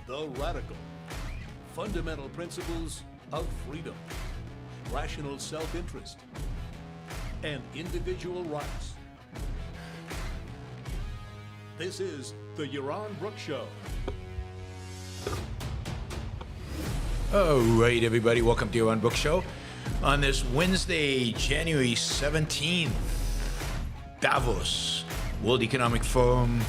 The Radical. Fundamental principles of freedom, rational self-interest, and individual rights. This is the Yaron Brook Show. All right, everybody, welcome to Yaron Brook Show. On this Wednesday, January 17th, Davos, World Economic Forum,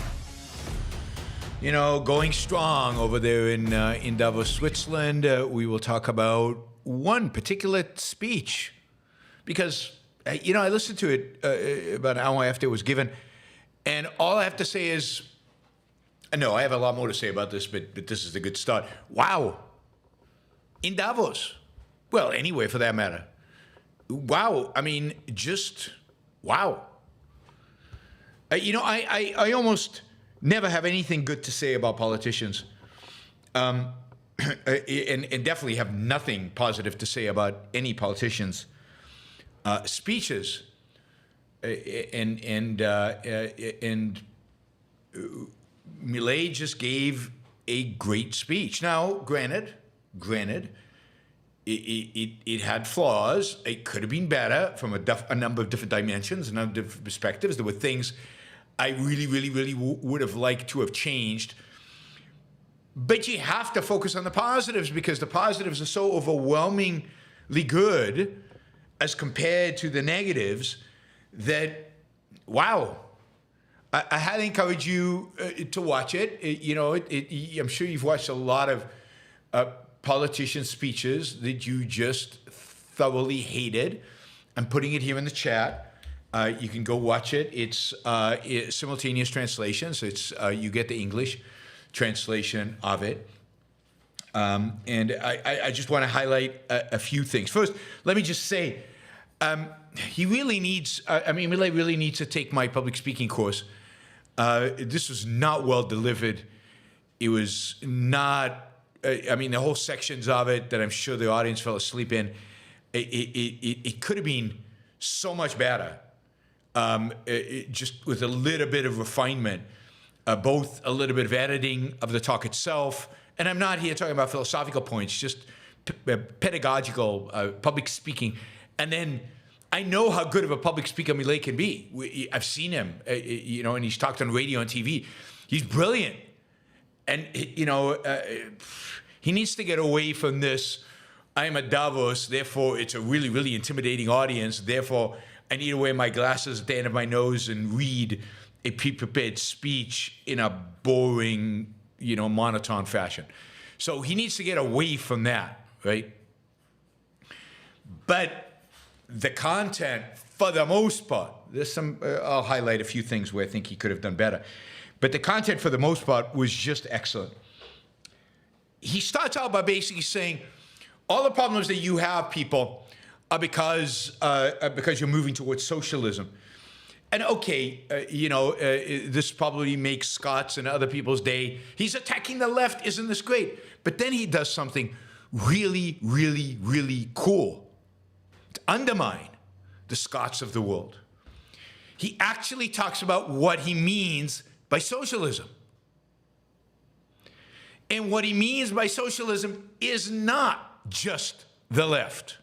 you know, going strong over there in Davos, Switzerland. We will talk about one particular speech because, you know, I listened to it about an hour after it was given, and all I have to say is, no, I have a lot more to say about this, but this is a good start. Wow. In Davos. Well, anywhere for that matter. Wow. I mean, just wow. You know, I almost never have anything good to say about politicians, and definitely have nothing positive to say about any politicians' speeches. And Milei just gave a great speech. Now, granted, it had flaws. It could have been better from a number of different dimensions, a number of different perspectives. There were things I really would have liked to have changed. But you have to focus on the positives because the positives are so overwhelmingly good as compared to the negatives that, wow. I highly encourage you to watch it. You know, I'm sure you've watched a lot of politician speeches that you just thoroughly hated. I'm putting it here in the chat. You can go watch it. It's simultaneous translation, so it's you get the English translation of it. And I just want to highlight a few things. First, let me just say, he really needs, Milei really needs to take my public speaking course. This was not well delivered. It was not, the whole sections of it that I'm sure the audience fell asleep in, it could have been so much better. Just with a little bit of refinement, both a little bit of editing of the talk itself, and I'm not here talking about philosophical points, just pedagogical public speaking. And then I know how good of a public speaker Milei can be. I've seen him, you know, and he's talked on radio and TV. He's brilliant. And, you know, he needs to get away from this, I'm at Davos, therefore it's a really intimidating audience, therefore I need to wear my glasses at the end of my nose and read a pre-prepared speech in a boring, you know, monotone fashion. So he needs to get away from that, right? But the content, for the most part, there's some, I'll highlight a few things where I think he could have done better. But the content, for the most part, was just excellent. He starts out by basically saying, all the problems that you have, people, are because you're moving towards socialism. And okay, you know, this probably makes Scott's and other people's day. He's attacking the left. Isn't this great? But then he does something really cool to undermine the Scots of the world. He actually talks about what he means by socialism. And what he means by socialism is not just the left.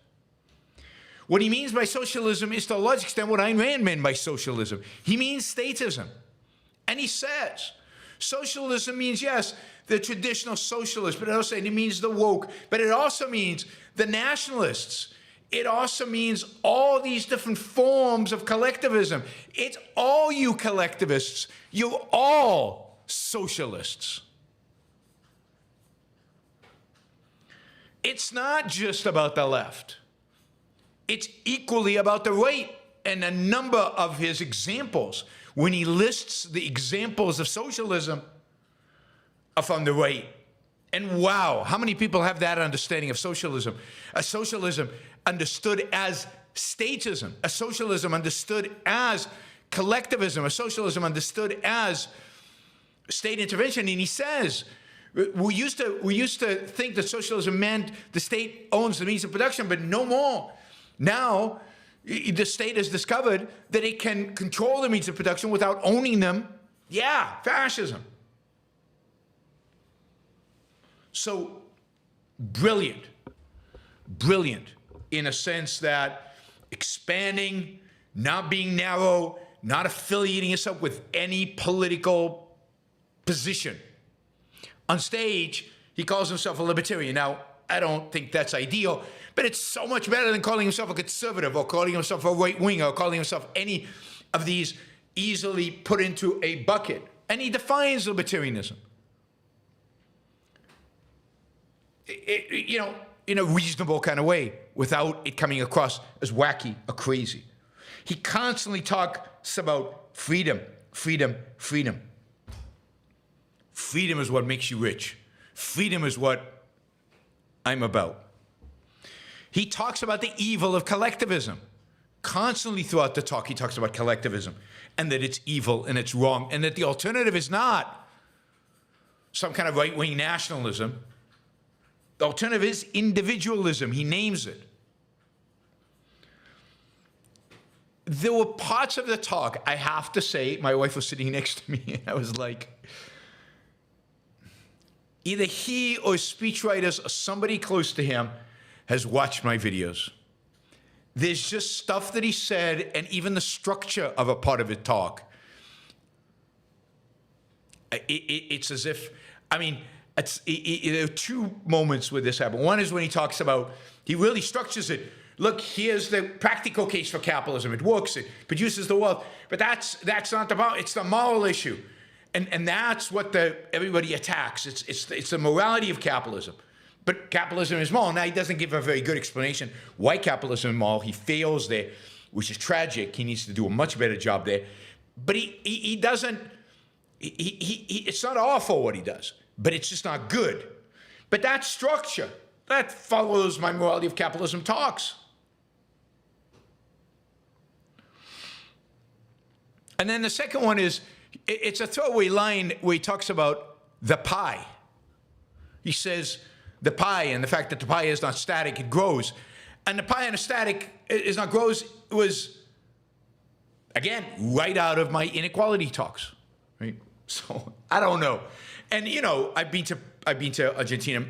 What he means by socialism is to a large extent what Ayn Rand meant by socialism. He means statism. And he says, socialism means, yes, the traditional socialists, but it means the woke, but it also means the nationalists. It also means all these different forms of collectivism. It's all you collectivists. You're all socialists. It's not just about the left. It's equally about the right, and a number of his examples, when he lists the examples of socialism, are from the right. And wow, how many people have that understanding of socialism? A socialism understood as statism, a socialism understood as collectivism, a socialism understood as state intervention. And he says, we used to think that socialism meant the state owns the means of production, but no more. Now, the state has discovered that it can control the means of production without owning them. Yeah, fascism. So brilliant in a sense that expanding, not being narrow, not affiliating yourself with any political position. On stage, he calls himself a libertarian. Now, I don't think that's ideal, but it's so much better than calling himself a conservative or calling himself a right-winger or calling himself any of these easily put into a bucket. And he defines libertarianism. In a reasonable kind of way, without it coming across as wacky or crazy. He constantly talks about freedom, freedom, freedom. Freedom is what makes you rich. Freedom is what I'm about. He talks about the evil of collectivism. Constantly throughout the talk, he talks about collectivism and that it's evil and it's wrong and that the alternative is not some kind of right-wing nationalism. The alternative is individualism. He names it. There were parts of the talk, I have to say, my wife was sitting next to me, and I was like, either he or speechwriters or somebody close to him has watched my videos. There's just stuff that he said, and even the structure of a part of his talk. It's as if, there are two moments where this happened. One is when he talks about, he really structures it. Look, here's the practical case for capitalism. It works, it produces the wealth. But that's not the moral, it's the moral issue. And that's what everybody attacks. It's the morality of capitalism. But capitalism is moral. Now, he doesn't give a very good explanation why capitalism is moral. He fails there, which is tragic. He needs to do a much better job there. But he doesn't, it's not awful what he does. But it's just not good. But that structure, that follows my morality of capitalism talks. And then the second one is, it's a throwaway line where he talks about the pie. He says the pie and the fact that the pie is not static, it grows. And the pie and the static is not grows was, again, right out of my inequality talks. Right? So I don't know. And I've been to Argentina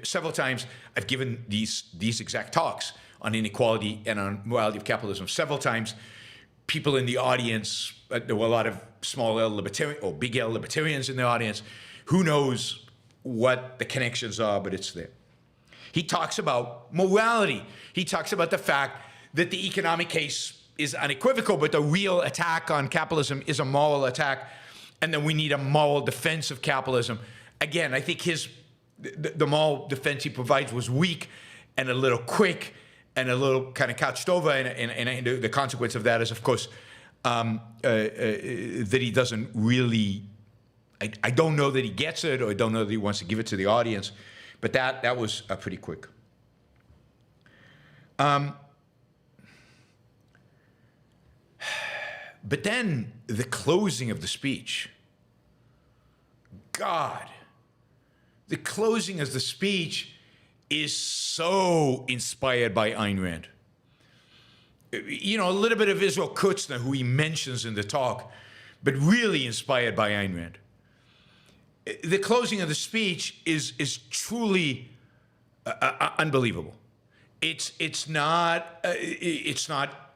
several times. I've given these exact talks on inequality and on morality of capitalism several times. People in the audience, there were a lot of small L libertarian or big L libertarians in the audience. Who knows what the connections are, but it's there. He talks about morality. He talks about the fact that the economic case is unequivocal, but the real attack on capitalism is a moral attack. And then we need a moral defense of capitalism. Again, I think the moral defense he provides was weak and a little quick and a little kind of couched over. And the consequence of that is, of course, that he doesn't really, I don't know that he gets it, or I don't know that he wants to give it to the audience. But that was pretty quick. But then the closing of the speech. God, the closing of the speech is so inspired by Ayn Rand. A little bit of Israel Kutzner, who he mentions in the talk, but really inspired by Ayn Rand. The closing of the speech is truly unbelievable. It's not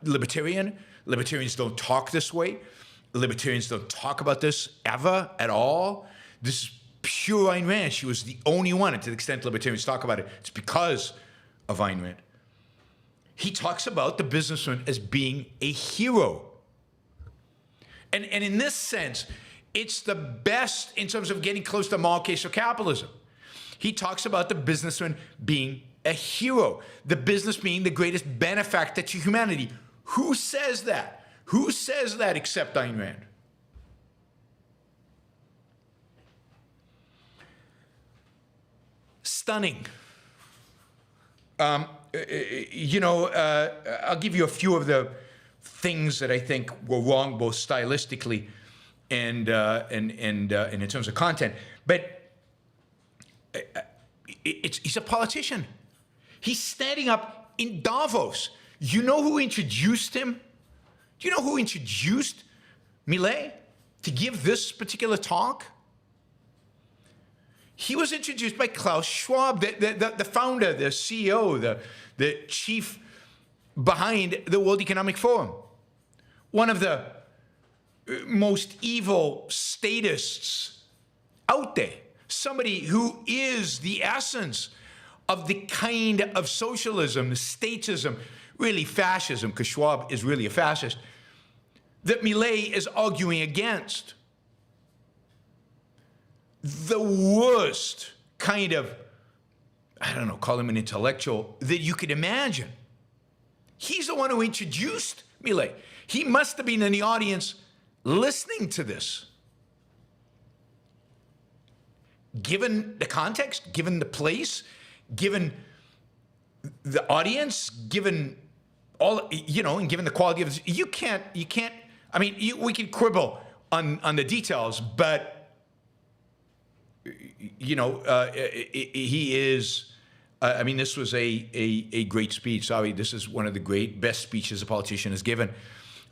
libertarian. Libertarians don't talk this way. Libertarians don't talk about this ever at all. This is pure Ayn Rand. She was the only one, and to the extent libertarians talk about it, it's because of Ayn Rand. He talks about the businessman as being a hero. And in this sense, it's the best in terms of getting close to the moral case of capitalism. He talks about the businessman being a hero, the business being the greatest benefactor to humanity. Who says that? Who says that except Ayn Rand? Stunning. I'll give you a few of the things that I think were wrong, both stylistically and in terms of content. But he's a politician. He's standing up in Davos. You know who introduced him? Do you know who introduced Milei to give this particular talk? He was introduced by Klaus Schwab, the founder, the CEO, the chief behind the World Economic Forum. One of the most evil statists out there. Somebody who is the essence of the kind of socialism, statism, really fascism, because Schwab is really a fascist, that Milei is arguing against. The worst kind of, I don't know, call him an intellectual, that you could imagine. He's the one who introduced Milei. He must have been in the audience listening to this. Given the context, given the place, given the audience, given all, and given the quality of this, you can't, I mean, we can quibble on the details, but, he is, I mean, this was a great speech. Sorry, this is one of the best speeches a politician has given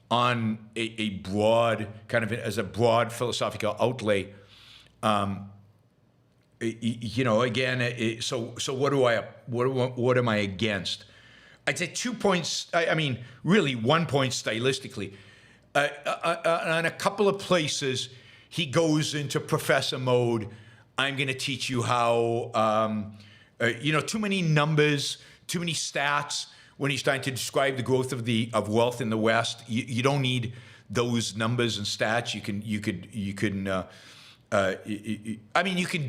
on a broad, kind of as a broad philosophical outlay. Again, so what am I against? I'd say 2 points. I mean, really 1 point stylistically. On a couple of places, he goes into professor mode. I'm going to teach you how, too many numbers, too many stats. When he's trying to describe the growth of wealth in the West, you don't need those numbers and stats. You can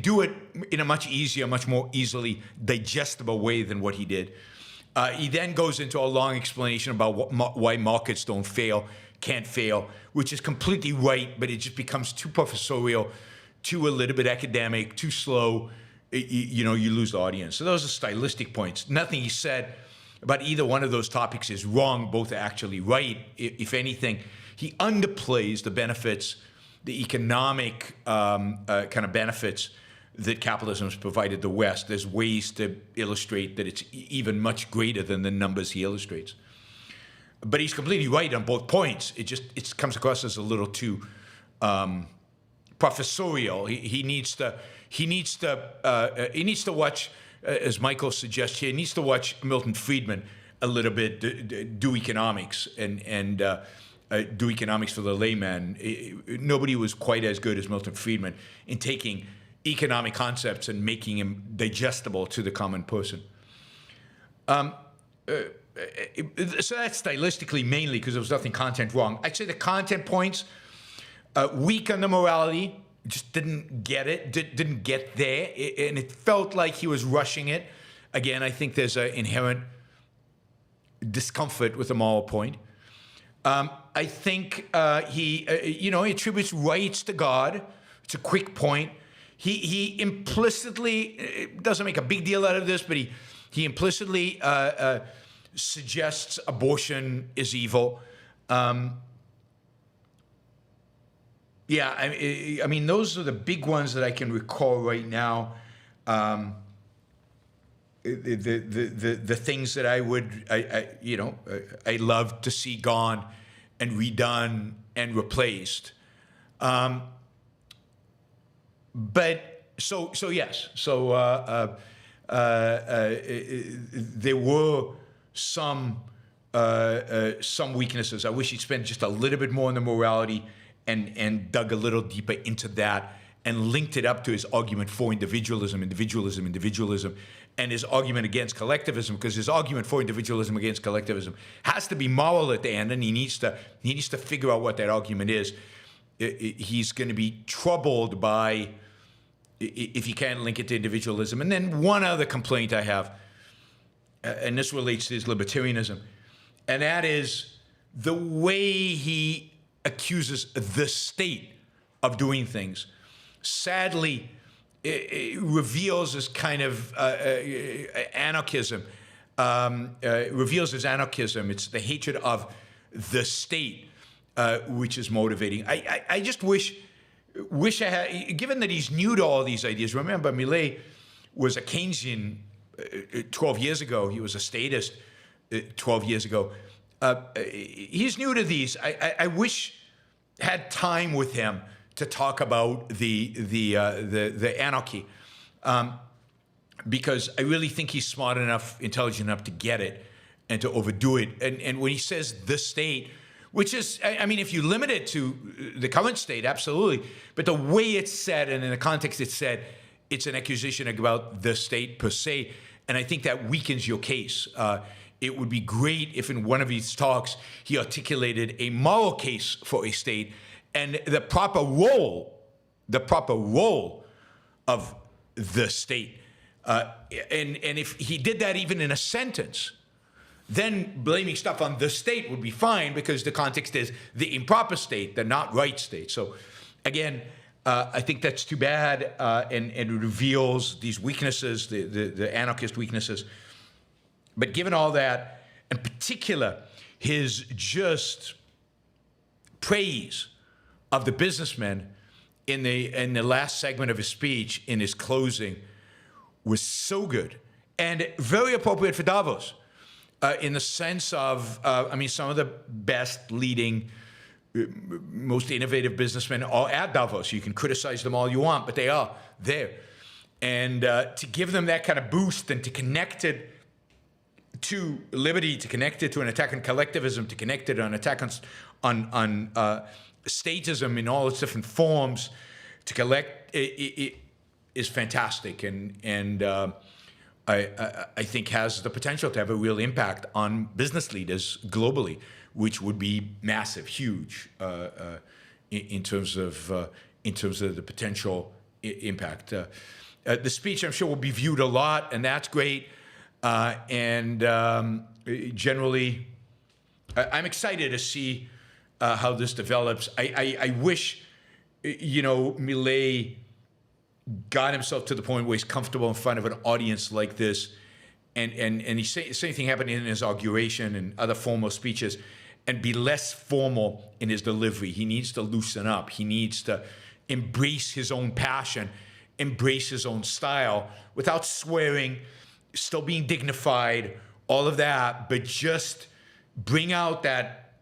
do it in a much easier, much more easily digestible way than what he did. He then goes into a long explanation about why markets can't fail, which is completely right, but it just becomes too professorial, too a little bit academic, too slow. You lose the audience. So those are stylistic points. Nothing he said about either one of those topics is wrong. Both are actually right. If anything, he underplays the benefits, the economic kind of benefits that capitalism has provided the West. There's ways to illustrate that it's even much greater than the numbers he illustrates. But he's completely right on both points. It comes across as a little too professorial. He needs to watch, as Michael suggests here, he needs to watch Milton Friedman a little bit do economics and do economics for the layman. Nobody was quite as good as Milton Friedman in taking economic concepts and making them digestible to the common person. So that's stylistically mainly because there was nothing content wrong. I'd say the content points, weak on the morality, just didn't get it, didn't get there, and it felt like he was rushing it. Again, I think there's an inherent discomfort with the moral point. I think he attributes rights to God. It's a quick point. He implicitly doesn't make a big deal out of this, but he implicitly suggests abortion is evil. I mean, those are the big ones that I can recall right now. The things that I love to see gone and redone and replaced. But so yes. So there were some weaknesses. I wish he'd spent just a little bit more on the morality and dug a little deeper into that and linked it up to his argument for individualism, and his argument against collectivism, because his argument for individualism against collectivism has to be moral at the end, and he needs to figure out what that argument is. He's going to be troubled by if he can't link it to individualism. And then one other complaint I have, and this relates to his libertarianism, and that is the way he accuses the state of doing things. Sadly, it reveals this kind of anarchism. Reveals his anarchism. It's the hatred of the state, which is motivating. I just wish I had, given that he's new to all these ideas. Remember, Milei was a Keynesian 12 years ago. He was a statist 12 years ago. He's new to these. I wish I had time with him to talk about the anarchy because I really think he's smart enough, intelligent enough to get it and to overdo it. And when he says the state, which is, I mean, if you limit it to the current state, absolutely. But the way it's said and in the context it's said, it's an accusation about the state per se. And I think that weakens your case. It would be great if in one of these talks he articulated a moral case for a state and the proper role of the state. And if he did that even in a sentence, then blaming stuff on the state would be fine because the context is the improper state, the not right state. So again, I think that's too bad, and it reveals these weaknesses, the anarchist weaknesses. But given all that, in particular, his just praise of the businessmen in the last segment of his speech, in his closing, was so good and very appropriate for Davos. In the sense of, I mean, some of the best leading, most innovative businessmen are at Davos. You can criticize them all you want, but they are there. And to give them that kind of boost and to connect it to liberty, to connect it to an attack on collectivism, to connect it to an attack on statism in all its different forms, to collect it is fantastic. And I think has the potential to have a real impact on business leaders globally, which would be massive, huge in terms of the potential impact. The speech, I'm sure, will be viewed a lot, and that's great. Generally, I'm excited to see how this develops. I wish, Milei got himself to the point where he's comfortable in front of an audience like this, and same thing happened in his inauguration and other formal speeches, and be less formal in his delivery. He needs to loosen up. He needs to embrace his own passion, embrace his own style, without swearing, still being dignified, all of that, but just bring out that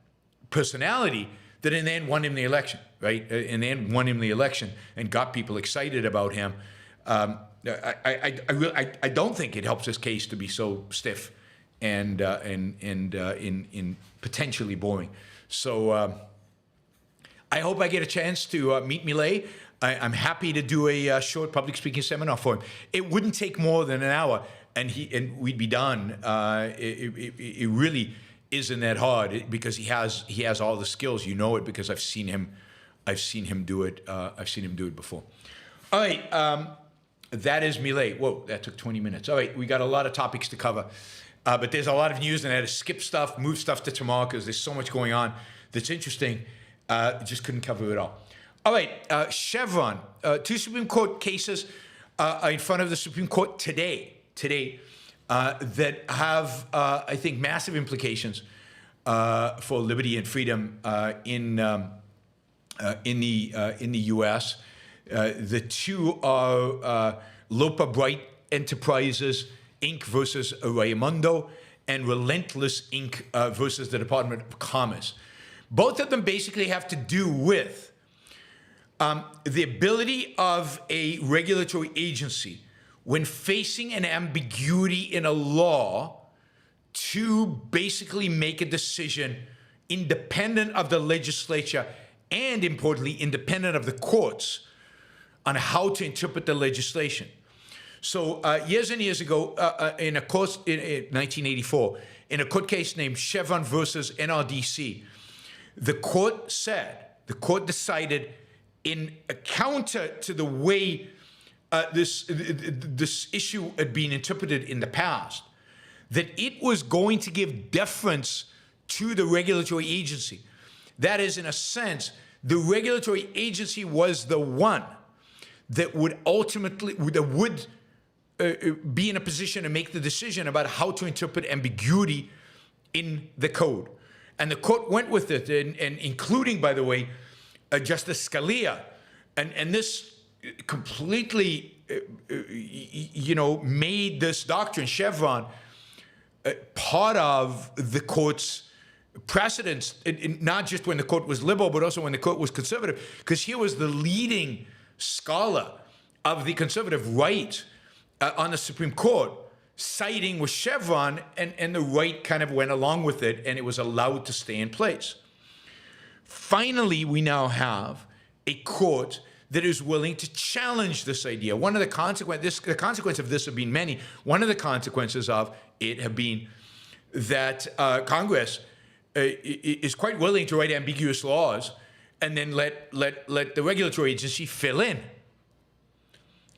personality that in the end won him the election. Right, and then won him the election and got people excited about him. I don't think it helps his case to be so stiff and potentially boring. So I hope I get a chance to meet Milei. I'm happy to do a short public speaking seminar for him. It wouldn't take more than an hour, and we'd be done. It really isn't that hard because he has all the skills. You know it because I've seen him do it. I've seen him do it before. All right, that is Milei. Whoa, that took 20 minutes. All right, we got a lot of topics to cover, but there's a lot of news, and I had to skip stuff, move stuff to tomorrow because there's so much going on that's interesting. Just couldn't cover it all. All right, Chevron. 2 Supreme Court cases are in front of the Supreme Court today, that have, I think, massive implications for liberty and freedom in the U.S. The two are Lopa Bright Enterprises, Inc. versus Raimondo, and Relentless, Inc. Versus the Department of Commerce. Both of them basically have to do with the ability of a regulatory agency, when facing an ambiguity in a law, to basically make a decision independent of the legislature and, importantly, independent of the courts on how to interpret the legislation. So years and years ago, in 1984, in a court case named Chevron versus NRDC, the court decided, in a counter to the way this issue had been interpreted in the past, that it was going to give deference to the regulatory agency. That is, in a sense, the regulatory agency was the one that would ultimately be in a position to make the decision about how to interpret ambiguity in the code. And the court went with it, and including, by the way, Justice Scalia. And this completely, made this doctrine, Chevron, part of the court's precedents, not just when the court was liberal, but also when the court was conservative, because here was the leading scholar of the conservative right on the Supreme Court siding with Chevron, and the right kind of went along with it, and it was allowed to stay in place. Finally, we now have a court that is willing to challenge this idea. One of the consequence of this have been many. One of the consequences of it have been that Congress is quite willing to write ambiguous laws and then let the regulatory agency fill in,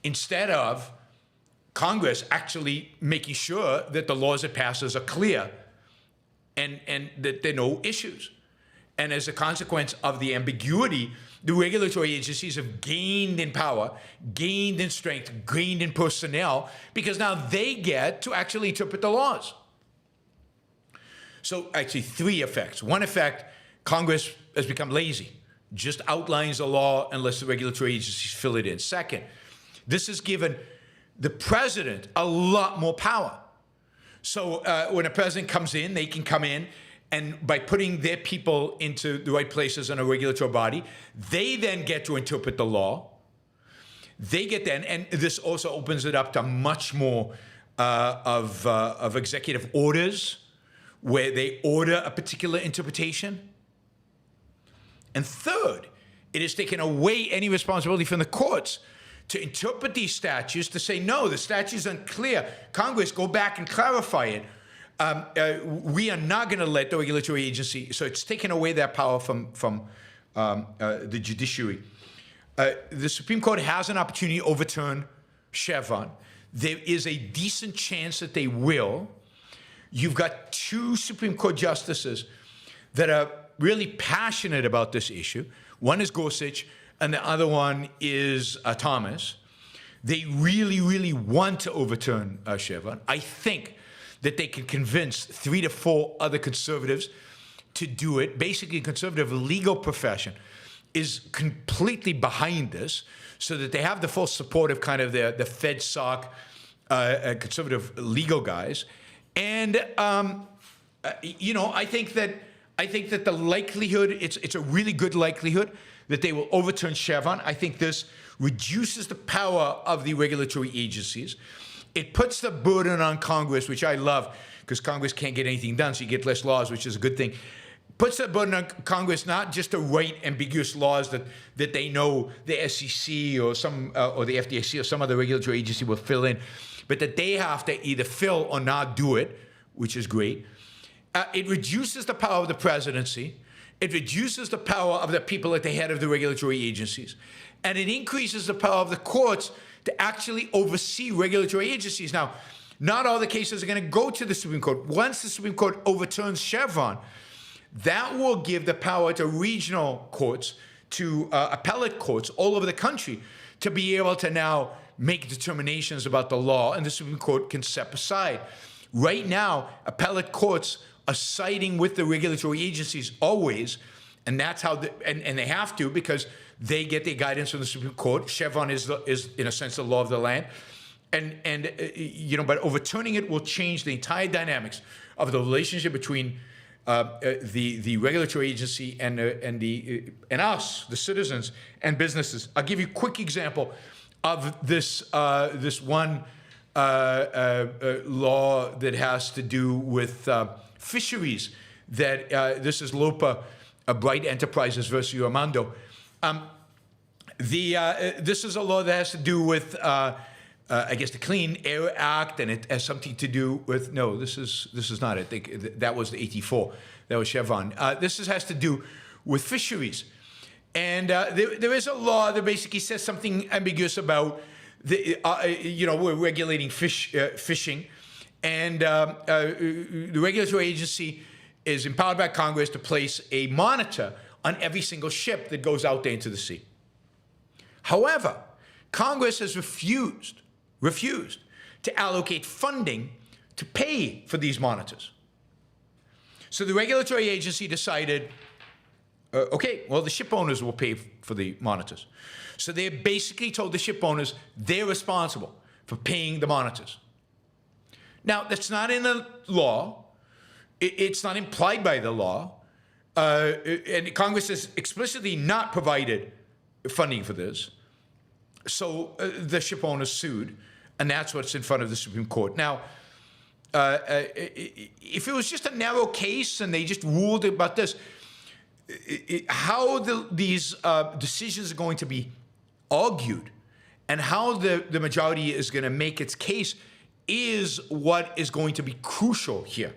instead of Congress actually making sure that the laws it passes are clear and that there are no issues. And as a consequence of the ambiguity, the regulatory agencies have gained in power, gained in strength, gained in personnel, because now they get to actually interpret the laws. So actually 3 effects. One effect, Congress has become lazy, just outlines the law and lets the regulatory agencies fill it in. Second, this has given the president a lot more power. So when a president comes in, they can come in, and by putting their people into the right places in a regulatory body, they then get to interpret the law. They get then, and this also opens it up to much more of executive orders, where they order a particular interpretation. And third, it has taken away any responsibility from the courts to interpret these statutes, to say, no, the statute's unclear. Congress, go back and clarify it. We are not going to let the regulatory agency, so it's taken away that power from the judiciary. The Supreme Court has an opportunity to overturn Chevron. There is a decent chance that they will. You've got 2 Supreme Court justices that are really passionate about this issue. One is Gorsuch, and the other one is Thomas. They really, really want to overturn Chevron. I think that they can convince 3 to 4 other conservatives to do it. Basically, the conservative legal profession is completely behind this, so that they have the full support of kind of the FedSoc conservative legal guys. And I think that the likelihood, it's a really good likelihood that they will overturn Chevron. I think this reduces the power of the regulatory agencies. It puts the burden on Congress, which I love, because Congress can't get anything done, so you get less laws, which is a good thing. Puts the burden on Congress not just to write ambiguous laws that they know the SEC or the FDIC or some other regulatory agency will fill in, but that they have to either fill or not do it, which is great. It reduces the power of the presidency. It reduces the power of the people at the head of the regulatory agencies. And it increases the power of the courts to actually oversee regulatory agencies. Now, not all the cases are going to go to the Supreme Court. Once the Supreme Court overturns Chevron, that will give the power to regional courts, to appellate courts all over the country, to be able to now make determinations about the law, and the Supreme Court can step aside. Right now, appellate courts are siding with the regulatory agencies always, and that's how and they have to, because they get their guidance from the Supreme Court. Chevron is in a sense the law of the land, but overturning it will change the entire dynamics of the relationship between the regulatory agency and us, the citizens and businesses. I'll give you a quick example of this one law that has to do with fisheries. This is Lopa, Bright Enterprises versus Armando. This is a law that has to do with, I guess, the Clean Air Act, and it has something to do with, no, this is not it. I think that was the 84. That was Chevron. This has to do with fisheries. And there is a law that basically says something ambiguous about, we're regulating fishing. And the regulatory agency is empowered by Congress to place a monitor on every single ship that goes out there into the sea. However, Congress has refused to allocate funding to pay for these monitors. So the regulatory agency decided, the ship owners will pay for the monitors. So they basically told the ship owners they're responsible for paying the monitors. Now, that's not in the law. It's not implied by the law. And Congress has explicitly not provided funding for this. the ship owners sued, and that's what's in front of the Supreme Court. Now, if it was just a narrow case and they just ruled about this, how these decisions are going to be argued and how the majority is going to make its case is what is going to be crucial here.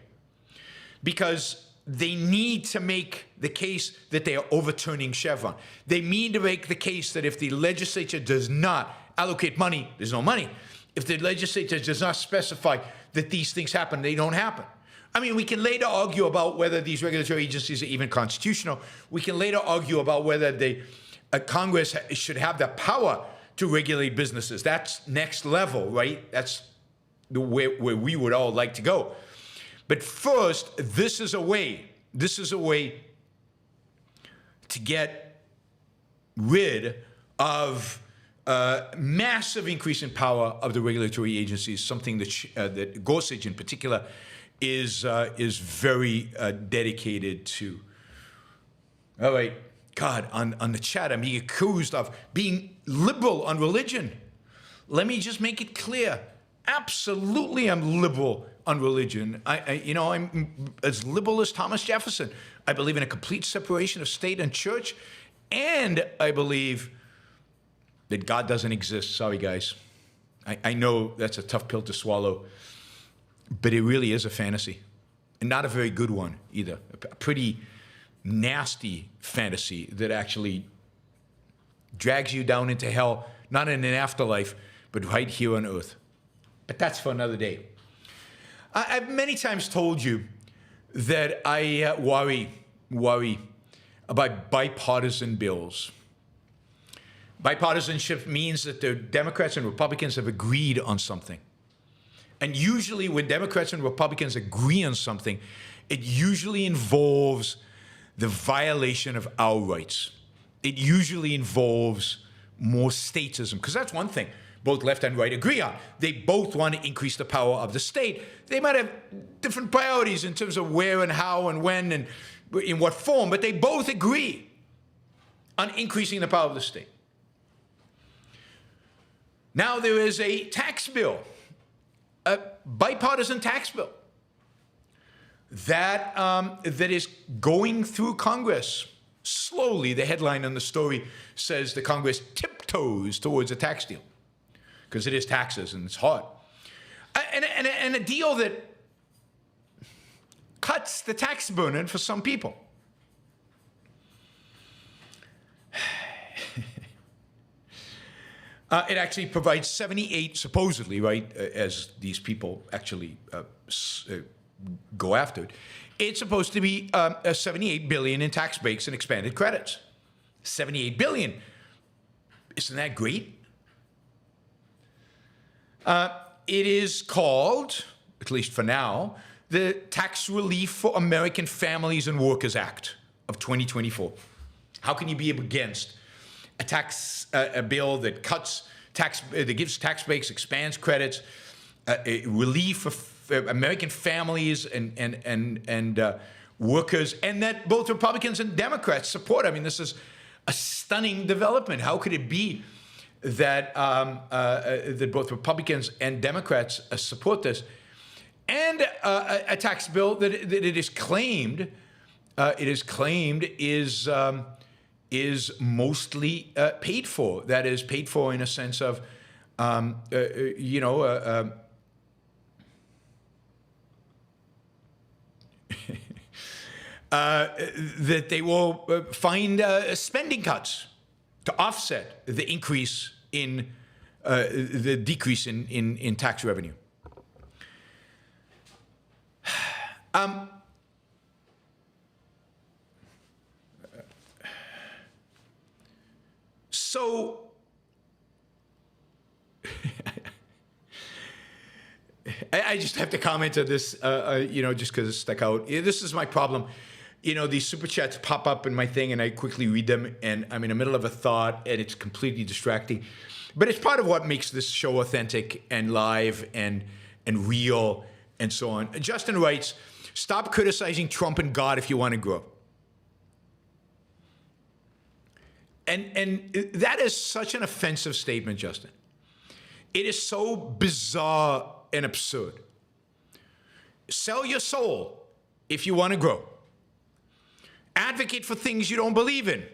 Because they need to make the case that they are overturning Chevron. They need to make the case that if the legislature does not allocate money, there's no money. If the legislature does not specify that these things happen, they don't happen. I mean, we can later argue about whether these regulatory agencies are even constitutional. We can later argue about whether Congress should have the power to regulate businesses. That's next level, right? That's where we would all like to go. But first, this is a way to get rid of massive increase in power of the regulatory agencies, something that Gorsuch in particular is very dedicated to. All right, God, on the chat, I'm being accused of being liberal on religion. Let me just make it clear. Absolutely, I'm liberal on religion. I'm as liberal as Thomas Jefferson. I believe in a complete separation of state and church, and I believe that God doesn't exist. Sorry, guys. I know that's a tough pill to swallow, but it really is a fantasy, and not a very good one either. A pretty nasty fantasy that actually drags you down into hell, not in an afterlife, but right here on earth. But that's for another day. I've many times told you that I worry about bipartisan bills. Bipartisanship means that the Democrats and Republicans have agreed on something. And usually when Democrats and Republicans agree on something, it usually involves the violation of our rights. It usually involves more statism, because that's one thing both left and right agree on. They both want to increase the power of the state. They might have different priorities in terms of where and how and when and in what form, but they both agree on increasing the power of the state. Now there is a tax bill, a bipartisan tax bill that is going through Congress slowly. The headline on the story says the Congress tiptoes towards a tax deal, because it is taxes and it's hard. And a deal that cuts the tax burden for some people. It actually provides 78, supposedly, right, as these people actually go after it. It's supposed to be $78 billion in tax breaks and expanded credits. $78 billion. Isn't that great? It is called, at least for now, the Tax Relief for American Families and Workers Act of 2024. How can you be against a bill that that gives tax breaks, expands credits, relief for American families and workers, and that both Republicans and Democrats support? I mean, this is a stunning development. How could it be that that both Republicans and Democrats support this? And a tax bill that it is claimed is mostly paid for. That is paid for in a sense of, that they will find spending cuts to offset the increase in the decrease in tax revenue. So I just have to comment on this, just because it stuck out. This is my problem. These super chats pop up in my thing, and I quickly read them, and I'm in the middle of a thought, and it's completely distracting. But it's part of what makes this show authentic and live and real and so on. Justin writes, "Stop criticizing Trump and God if you want to grow." And that is such an offensive statement, Justin. It is so bizarre and absurd. Sell your soul if you want to grow. Advocate for things you don't believe in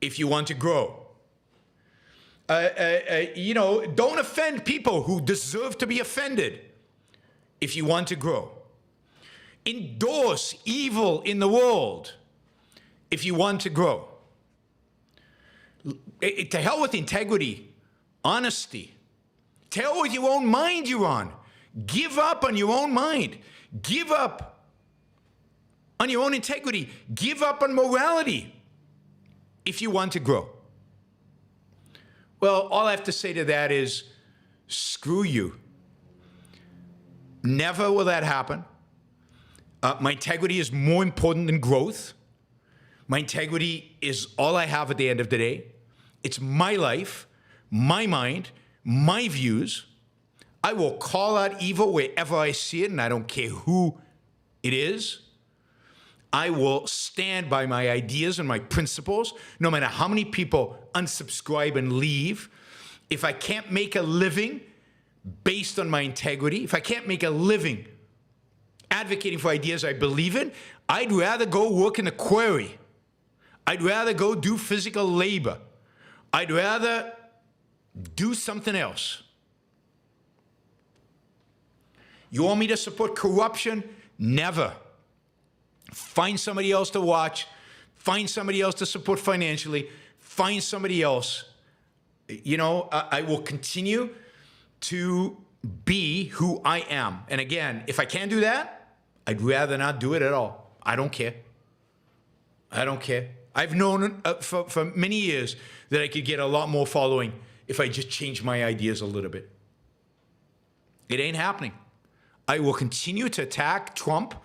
if you want to grow. Don't offend people who deserve to be offended if you want to grow. Endorse evil in the world if you want to grow. To hell with integrity, honesty. To hell with your own mind you're on. Give up on your own mind. Give up on your own integrity. Give up on morality if you want to grow. Well, all I have to say to that is, screw you. Never will that happen. My integrity is more important than growth. My integrity is all I have at the end of the day. It's my life, my mind, my views. I will call out evil wherever I see it, and I don't care who it is. I will stand by my ideas and my principles, no matter how many people unsubscribe and leave. If I can't make a living based on my integrity, if I can't make a living advocating for ideas I believe in, I'd rather go work in a quarry. I'd rather go do physical labor. I'd rather do something else. You want me to support corruption? Never. Find somebody else to watch. Find somebody else to support financially. Find somebody else. I will continue to be who I am. And again, if I can't do that, I'd rather not do it at all. I don't care. I don't care. I've known for many years that I could get a lot more following if I just changed my ideas a little bit. It ain't happening. I will continue to attack Trump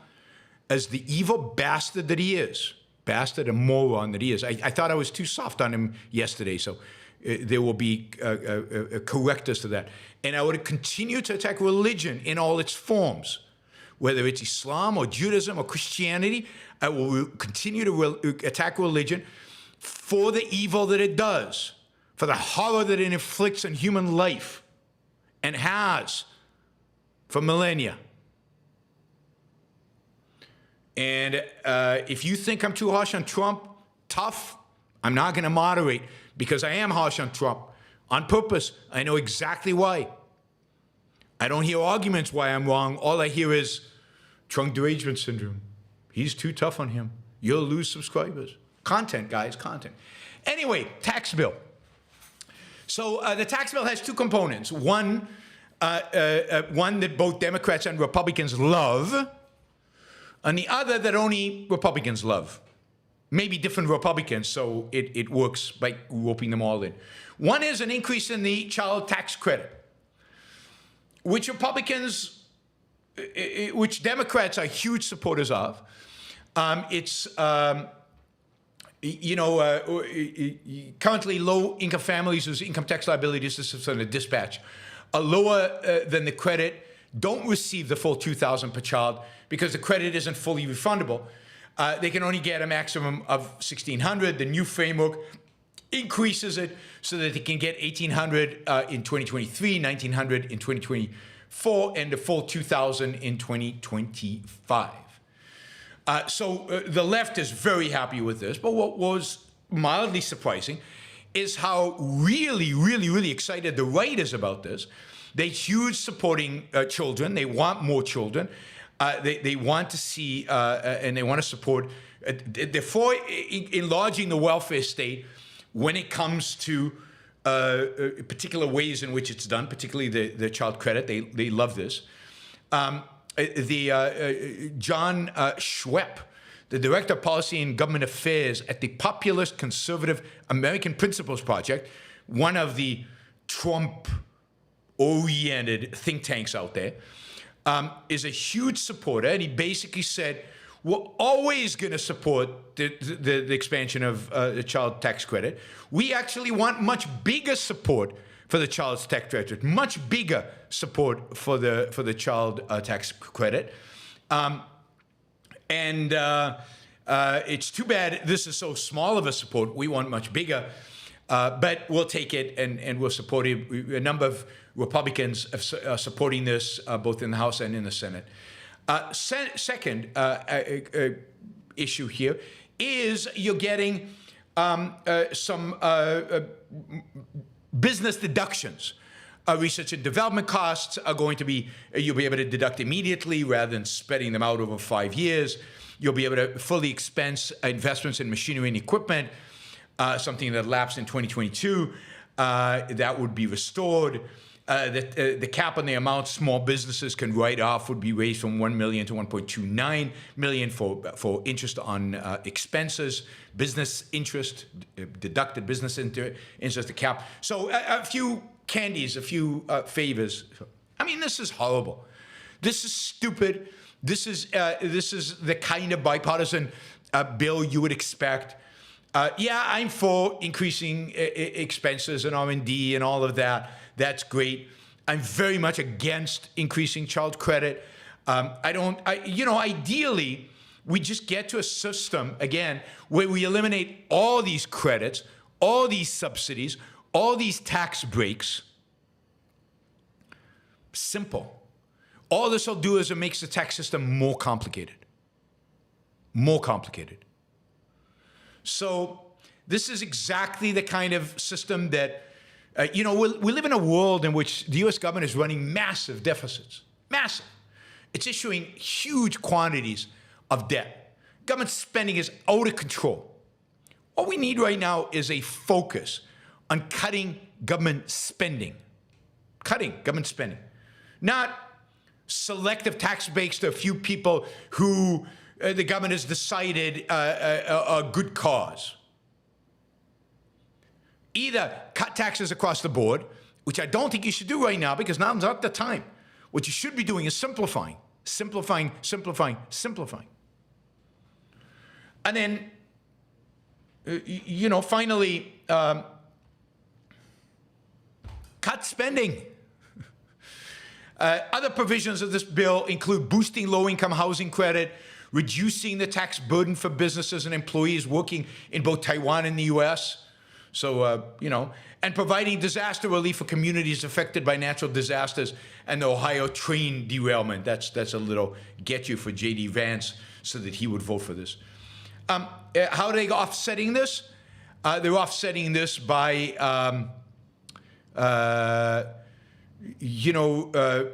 as the evil bastard that he is. Bastard and moron that he is. I thought I was too soft on him yesterday, so there will be correctors to that. And I would continue to attack religion in all its forms, whether it's Islam or Judaism or Christianity. I will continue to attack religion for the evil that it does, for the horror that it inflicts on human life and has for millennia. And if you think I'm too harsh on Trump, tough, I'm not going to moderate because I am harsh on Trump on purpose. I know exactly why. I don't hear arguments why I'm wrong. All I hear is trunk derangement syndrome. He's too tough on him. You'll lose subscribers. Content, guys, content. Anyway, tax bill. So the tax bill has two components. One that both Democrats and Republicans love, and the other that only Republicans love. Maybe different Republicans, so it works by roping them all in. One is an increase in the child tax credit, which Democrats are huge supporters of. Currently low-income families whose income tax liabilities, this is from the dispatch, are lower than the credit, don't receive the full $2,000 per child because the credit isn't fully refundable. They can only get a maximum of $1,600. The new framework increases it so that they can get $1,800 in 2023, $1,900 in 2024, and the full $2,000 in 2025. So the left is very happy with this. But what was mildly surprising is how really, really, really excited the right is about this. They're huge supporting children. They want more children. They want to see and they want to support. They're for enlarging the welfare state when it comes to particular ways in which it's done, particularly the child credit. They love this. John Schwepp, the Director of Policy and Government Affairs at the populist conservative American Principles Project, one of the Trump-oriented think tanks out there, is a huge supporter. And he basically said, we're always going to support the expansion of the child tax credit. We actually want much bigger support for the child's tax credit, much bigger support for the child tax credit. It's too bad this is so small of a support. We want much bigger, but we'll take it and we'll support it. A number of Republicans are supporting this, both in the House and in the Senate. Second issue here is you're getting some business deductions. Research and development costs are going to be, you'll be able to deduct immediately rather than spreading them out over 5 years. You'll be able to fully expense investments in machinery and equipment, something that lapsed in 2022. That would be restored. The cap on the amount small businesses can write off would be raised from $1 million to $1.29 million for interest on expenses, business interest, deducted business interest, the cap. So a few candies, a few favors. I mean, this is horrible. This is stupid. This is the kind of bipartisan bill you would expect. Yeah, I'm for increasing expenses and R&D and all of that. That's great. I'm very much against increasing child credit. Ideally, we just get to a system, again, where we eliminate all these credits, all these subsidies, all these tax breaks. Simple. All this will do is it makes the tax system more complicated. More complicated. So this is exactly the kind of system that, we live in a world in which the U.S. government is running massive deficits. Massive. It's issuing huge quantities of debt. Government spending is out of control. What we need right now is a focus on cutting government spending. Cutting government spending. Not selective tax breaks to a few people who the government has decided a good cause. Either cut taxes across the board, which I don't think you should do right now because now's not the time. What you should be doing is simplifying, simplifying, simplifying, simplifying. And then, finally, cut spending. Other provisions of this bill include boosting low-income housing credit, reducing the tax burden for businesses and employees working in both Taiwan and the U.S., and providing disaster relief for communities affected by natural disasters and the Ohio train derailment. That's a little get you for J.D. Vance so that he would vote for this. How are they offsetting this? They're offsetting this by,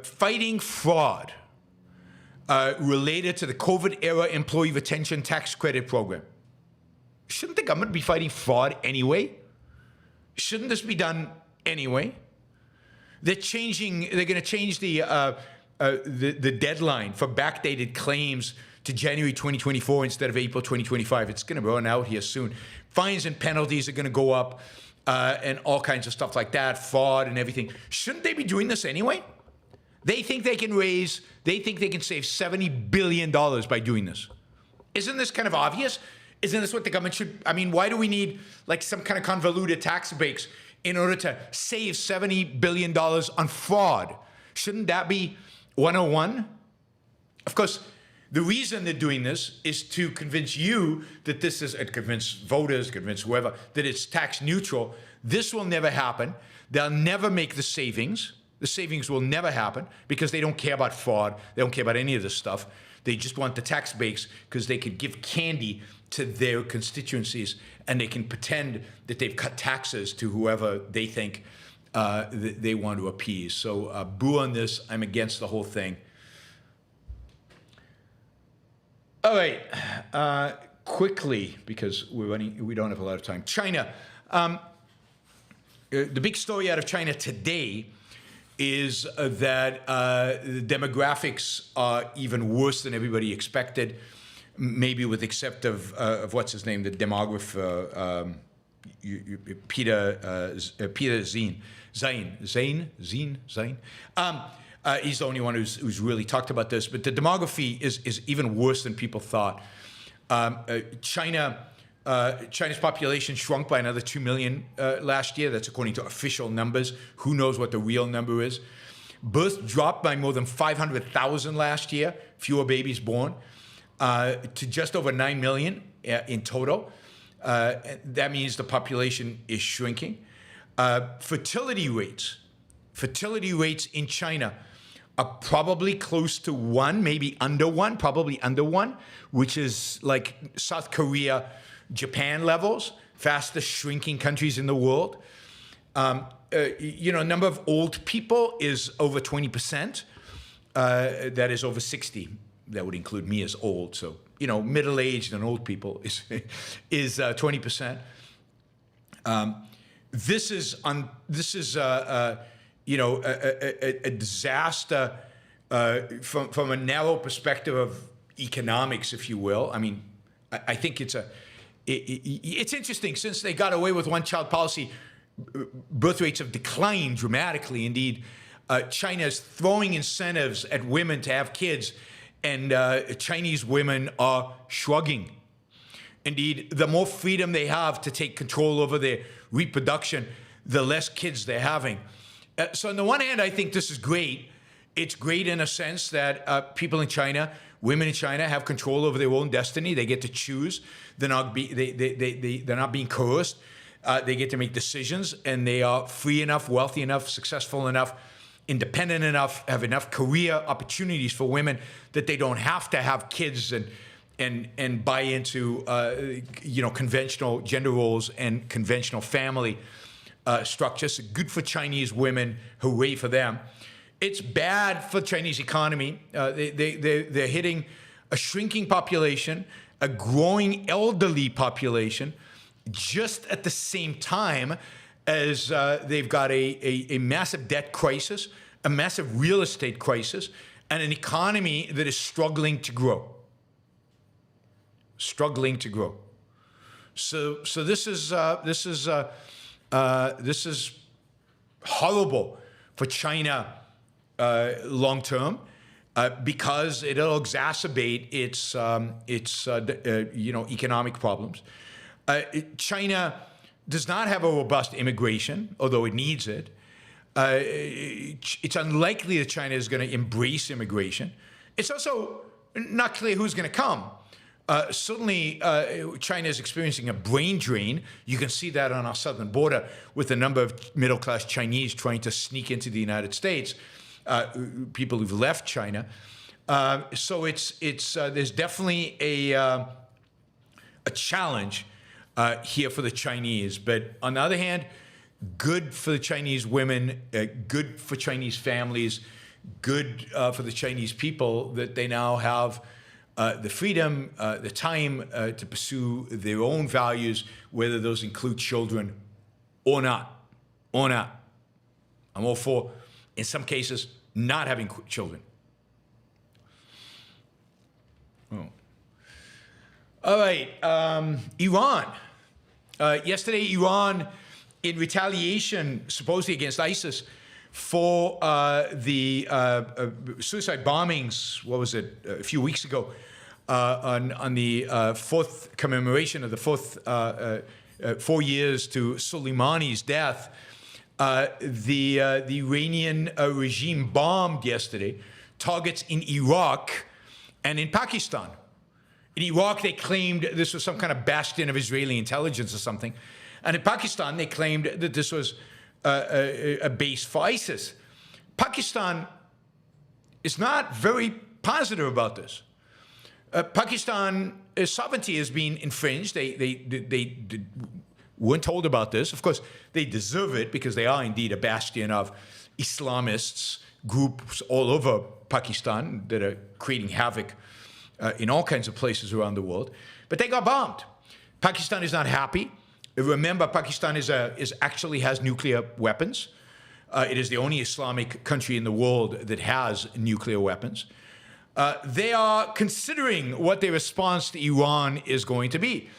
fighting fraud related to the COVID-era employee retention tax credit program. Shouldn't the government be fighting fraud anyway? Shouldn't this be done anyway? They're going to change the deadline for backdated claims to January 2024 instead of April 2025. It's going to run out here soon. Fines and penalties are going to go up and all kinds of stuff like that, fraud and everything. Shouldn't they be doing this anyway? They think they can save $70 billion by doing this. Isn't this kind of obvious? Isn't this what the government should? I mean, why do we need like some kind of convoluted tax breaks in order to save $70 billion on fraud? Shouldn't that be 101? Of course, the reason they're doing this is to convince you that this is, convince voters, convince whoever, that it's tax neutral. This will never happen. They'll never make the savings. The savings will never happen because they don't care about fraud. They don't care about any of this stuff. They just want the tax breaks because they could give candy to their constituencies and they can pretend that they've cut taxes to whoever they think they want to appease. So boo on this. I'm against the whole thing. All right, quickly, because we don't have a lot of time. China. The big story out of China today is that the demographics are even worse than everybody expected, maybe with except of what's his name, the demographer, Peter Zine. He's the only one who's really talked about this, but the demography is even worse than people thought. China's population shrunk by another 2 million last year. That's according to official numbers. Who knows what the real number is? Births dropped by more than 500,000 last year, fewer babies born. to just over 9 million in total. That means the population is shrinking. Fertility rates in China are probably close to 1, maybe under 1, probably under 1, which is like South Korea, Japan levels, fastest shrinking countries in the world. Number of old people is over 20%. That is over 60. That would include me as old. So, middle-aged and old people is 20%. This is a disaster from a narrow perspective of economics, if you will. I mean, I think it's interesting. Since they got away with one-child policy, birth rates have declined dramatically. Indeed, China is throwing incentives at women to have kids, and Chinese women are shrugging. Indeed, the more freedom they have to take control over their reproduction, the less kids they're having. So on the one hand, I think this is great. It's great in a sense that people in China, women in China, have control over their own destiny. They get to choose. They're not being coerced. They get to make decisions, and they are free enough, wealthy enough, successful enough, independent enough, have enough career opportunities for women that they don't have to have kids and buy into conventional gender roles and conventional family structures. Good for Chinese women. Hooray for them. It's bad for the Chinese economy. They're hitting a shrinking population, a growing elderly population, just at the same time as they've got a massive debt crisis, a massive real estate crisis, and an economy that is struggling to grow. Struggling to grow. So this is horrible for China long term because it'll exacerbate its economic problems. China does not have a robust immigration, although it needs it. It's unlikely that China is going to embrace immigration. It's also not clear who's going to come. Certainly, China is experiencing a brain drain. You can see that on our southern border with a number of middle-class Chinese trying to sneak into the United States, people who've left China. So there's definitely a challenge here for the Chinese. But on the other hand, good for the Chinese women, good for Chinese families, good for the Chinese people that they now have the freedom, the time to pursue their own values, whether those include children or not. I'm all for, in some cases, not having children. Oh. All right, Iran. Yesterday, Iran, in retaliation, supposedly against ISIS, for the suicide bombings, what was it, a few weeks ago, on the fourth commemoration of the 4 years to Soleimani's death, the Iranian regime bombed yesterday targets in Iraq and in Pakistan. In Iraq, they claimed this was some kind of bastion of Israeli intelligence or something. And in Pakistan, they claimed that this was a base for ISIS. Pakistan is not very positive about this. Pakistan's sovereignty has been infringed. They weren't told about this. Of course, they deserve it because they are indeed a bastion of Islamists, groups all over Pakistan that are creating havoc in all kinds of places around the world. But they got bombed. Pakistan is not happy. Remember, Pakistan actually has nuclear weapons. It is the only Islamic country in the world that has nuclear weapons. They are considering what their response to Iran is going to be.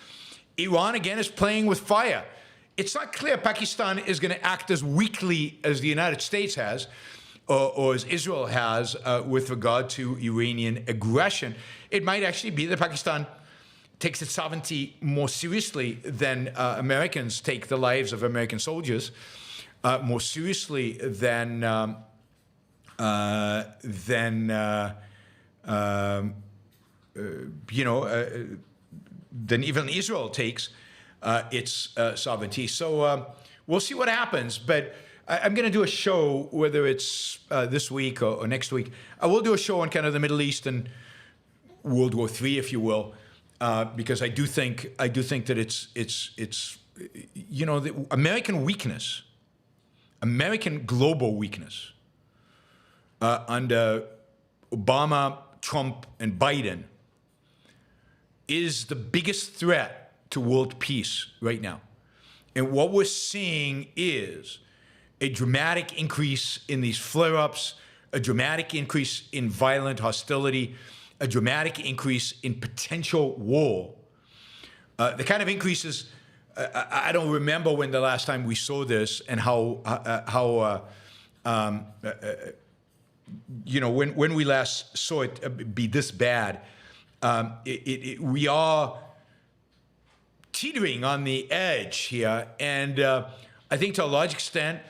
Iran, again, is playing with fire. It's not clear Pakistan is going to act as weakly as the United States has, or as Israel has, with regard to Iranian aggression. It might actually be that Pakistan takes its sovereignty more seriously than Americans take the lives of American soldiers, more seriously than than even Israel takes its sovereignty. So we'll see what happens. But I'm going to do a show, whether it's this week or next week. I will do a show on kind of the Middle East and World War III, if you will, because I do think that it's the American weakness, American global weakness under Obama, Trump, and Biden is the biggest threat to world peace right now. And what we're seeing is a dramatic increase in these flare-ups, a dramatic increase in violent hostility, a dramatic increase in potential war. The kind of increases, I don't remember when the last time we saw this and when we last saw it be this bad. We are teetering on the edge here, and I think to a large extent,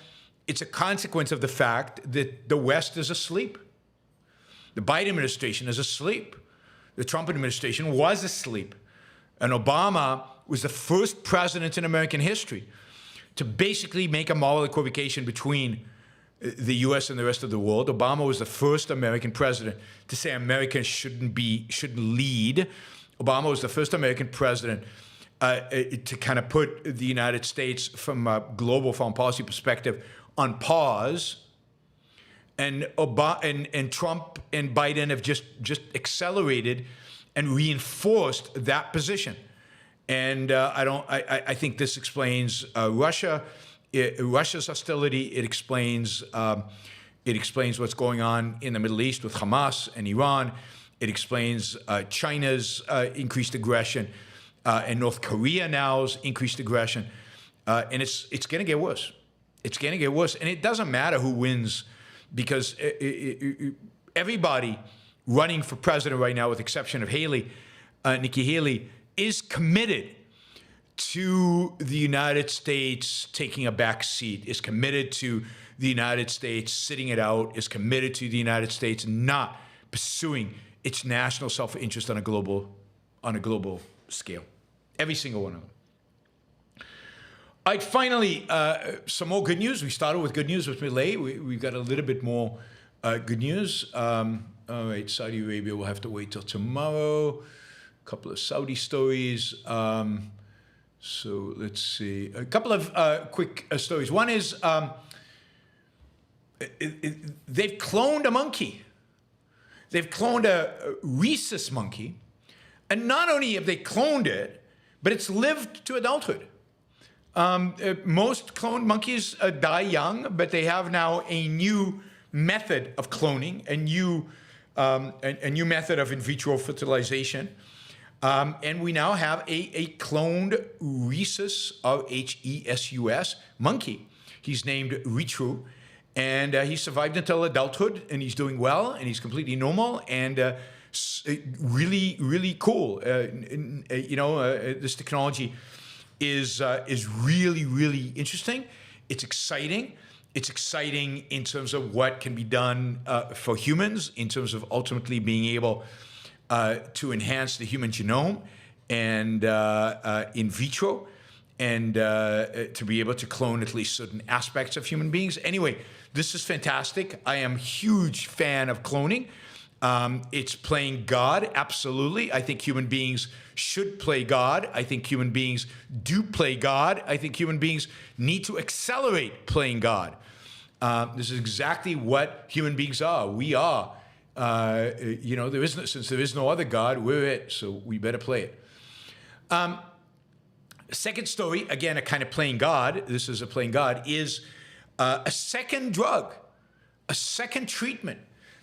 it's a consequence of the fact that the West is asleep. The Biden administration is asleep. The Trump administration was asleep. And Obama was the first president in American history to basically make a moral equivocation between the U.S. and the rest of the world. Obama was the first American president to say America shouldn't lead. Obama was the first American president to kind of put the United States from a global foreign policy perspective on pause. And Trump and Biden have just accelerated and reinforced that position. And I think this explains Russia's hostility. It explains what's going on in the Middle East with Hamas and Iran. It explains China's increased aggression and North Korea now's increased aggression. And it's going to get worse. It's going to get worse. And it doesn't matter who wins, because everybody running for president right now, with the exception of Nikki Haley, is committed to the United States taking a back seat, is committed to the United States sitting it out, is committed to the United States not pursuing its national self-interest on a global scale. Every single one of them. All right, finally, some more good news. We started with good news with Milei. We've got a little bit more good news. All right, Saudi Arabia will have to wait till tomorrow. A couple of Saudi stories. So let's see. A couple of quick stories. One is they've cloned a monkey. They've cloned a rhesus monkey. And not only have they cloned it, but it's lived to adulthood. Most cloned monkeys die young, but they have now a new method of cloning, a new method of in vitro fertilization. And we now have a cloned rhesus, R-H-E-S-U-S, monkey. He's named Ritru, and he survived until adulthood, and he's doing well, and he's completely normal, and really, really cool. This technology is really, really interesting. It's exciting. It's exciting in terms of what can be done for humans, in terms of ultimately being able to enhance the human genome and in vitro, and to be able to clone at least certain aspects of human beings. Anyway, this is fantastic. I am a huge fan of cloning. It's playing God, absolutely. I think human beings should play God. I think human beings do play God. I think human beings need to accelerate playing God. This is exactly what human beings are. We are. Since there is no other God, we're it, so we better play it. Second story, again, a kind of playing God, this is a playing God, is a second drug, a second treatment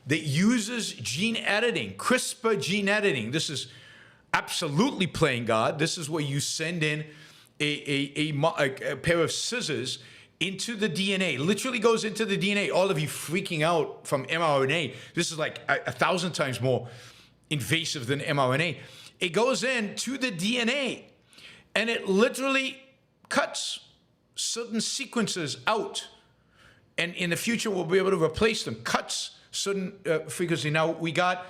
that uses gene editing, CRISPR gene editing. This is absolutely playing God. This is where you send in a pair of scissors into the DNA, literally goes into the DNA. All of you freaking out from mRNA. This is like 1,000 times more invasive than mRNA. It goes into the DNA and it literally cuts certain sequences out. And in the future, we'll be able to replace them, cuts certain frequency. Now, we got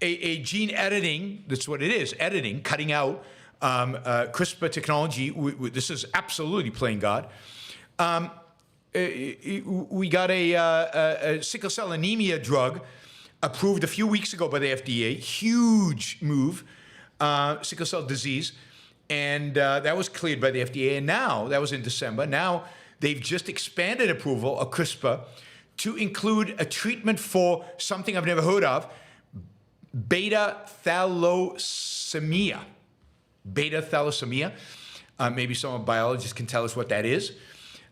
a gene editing, that's what it is, editing, cutting out CRISPR technology. This is absolutely playing God. We got a sickle cell anemia drug approved a few weeks ago by the FDA. Huge move, sickle cell disease. And that was cleared by the FDA. And now, that was in December, now they've just expanded approval of CRISPR to include a treatment for something I've never heard of, beta thalassemia. Beta thalassemia. Maybe some biologists can tell us what that is.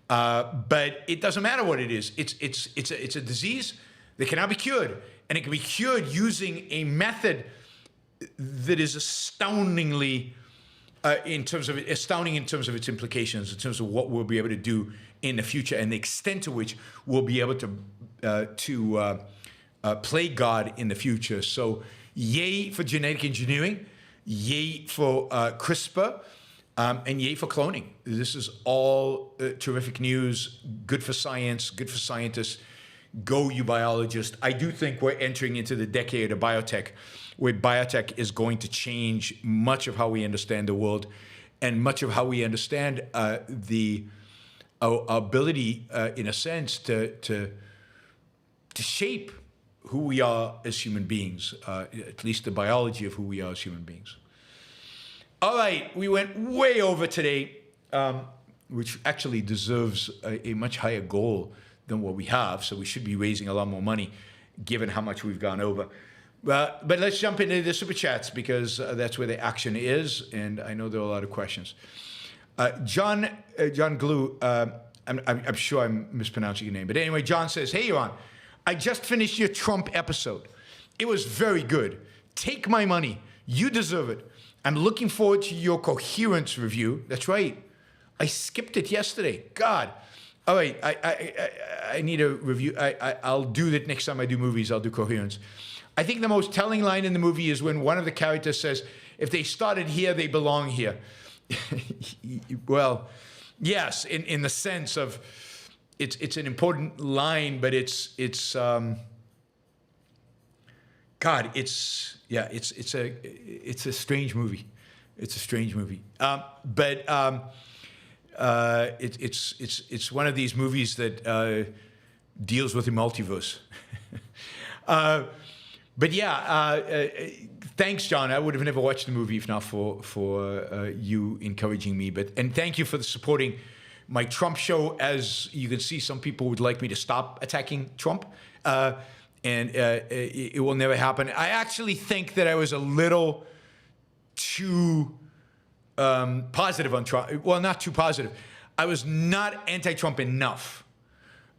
But it doesn't matter what it is. It's a disease that cannot be cured. And it can be cured using a method that is astounding in terms of its implications, in terms of what we'll be able to do in the future and the extent to which we'll be able to play God in the future. So yay for genetic engineering, yay for CRISPR, and yay for cloning. This is all terrific news, good for science, good for scientists. Go, you biologists. I do think we're entering into the decade of biotech, where biotech is going to change much of how we understand the world and much of how we understand the ability, in a sense, to shape who we are as human beings, at least the biology of who we are as human beings. All right, we went way over today, which actually deserves a much higher goal than what we have, so we should be raising a lot more money, given how much we've gone over. But let's jump into the super chats, because that's where the action is, and I know there are a lot of questions. John Glue, I'm sure I'm mispronouncing your name, but anyway, John says, "Hey, Yaron, I just finished your Trump episode. It was very good. Take my money. You deserve it. I'm looking forward to your coherence review." That's right. I skipped it yesterday. God. All right, I need a review. I'll do that next time I do movies. I'll do coherence. I think the most telling line in the movie is when one of the characters says, "If they started here, they belong here." Well, yes, in the sense of it's an important line, but it's God, it's a strange movie. It's a strange movie. It's one of these movies that deals with the multiverse. But yeah, thanks, John. I would have never watched the movie if not for you encouraging me. And thank you for supporting my Trump show. As you can see, some people would like me to stop attacking Trump, and it will never happen. I actually think that I was a little too positive on Trump. Well, not too positive. I was not anti-Trump enough,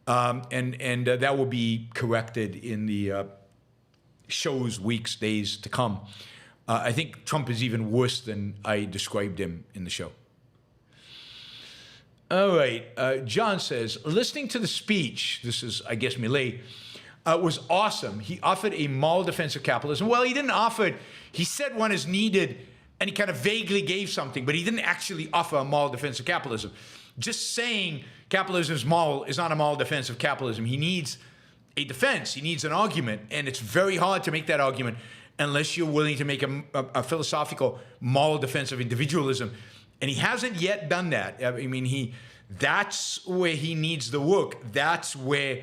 and that will be corrected in the shows, weeks, days to come. I think Trump is even worse than I described him in the show. All right, John says, listening to the speech, this is, I guess, Milei, was awesome. He offered a moral defense of capitalism. Well, he didn't offer it. He said one is needed, and he kind of vaguely gave something, but he didn't actually offer a moral defense of capitalism. Just saying capitalism is moral is not a moral defense of capitalism. He needs a defense. He needs an argument, and it's very hard to make that argument unless you're willing to make a philosophical moral defense of individualism. And he hasn't yet done that. I mean, that's where he needs the work. That's where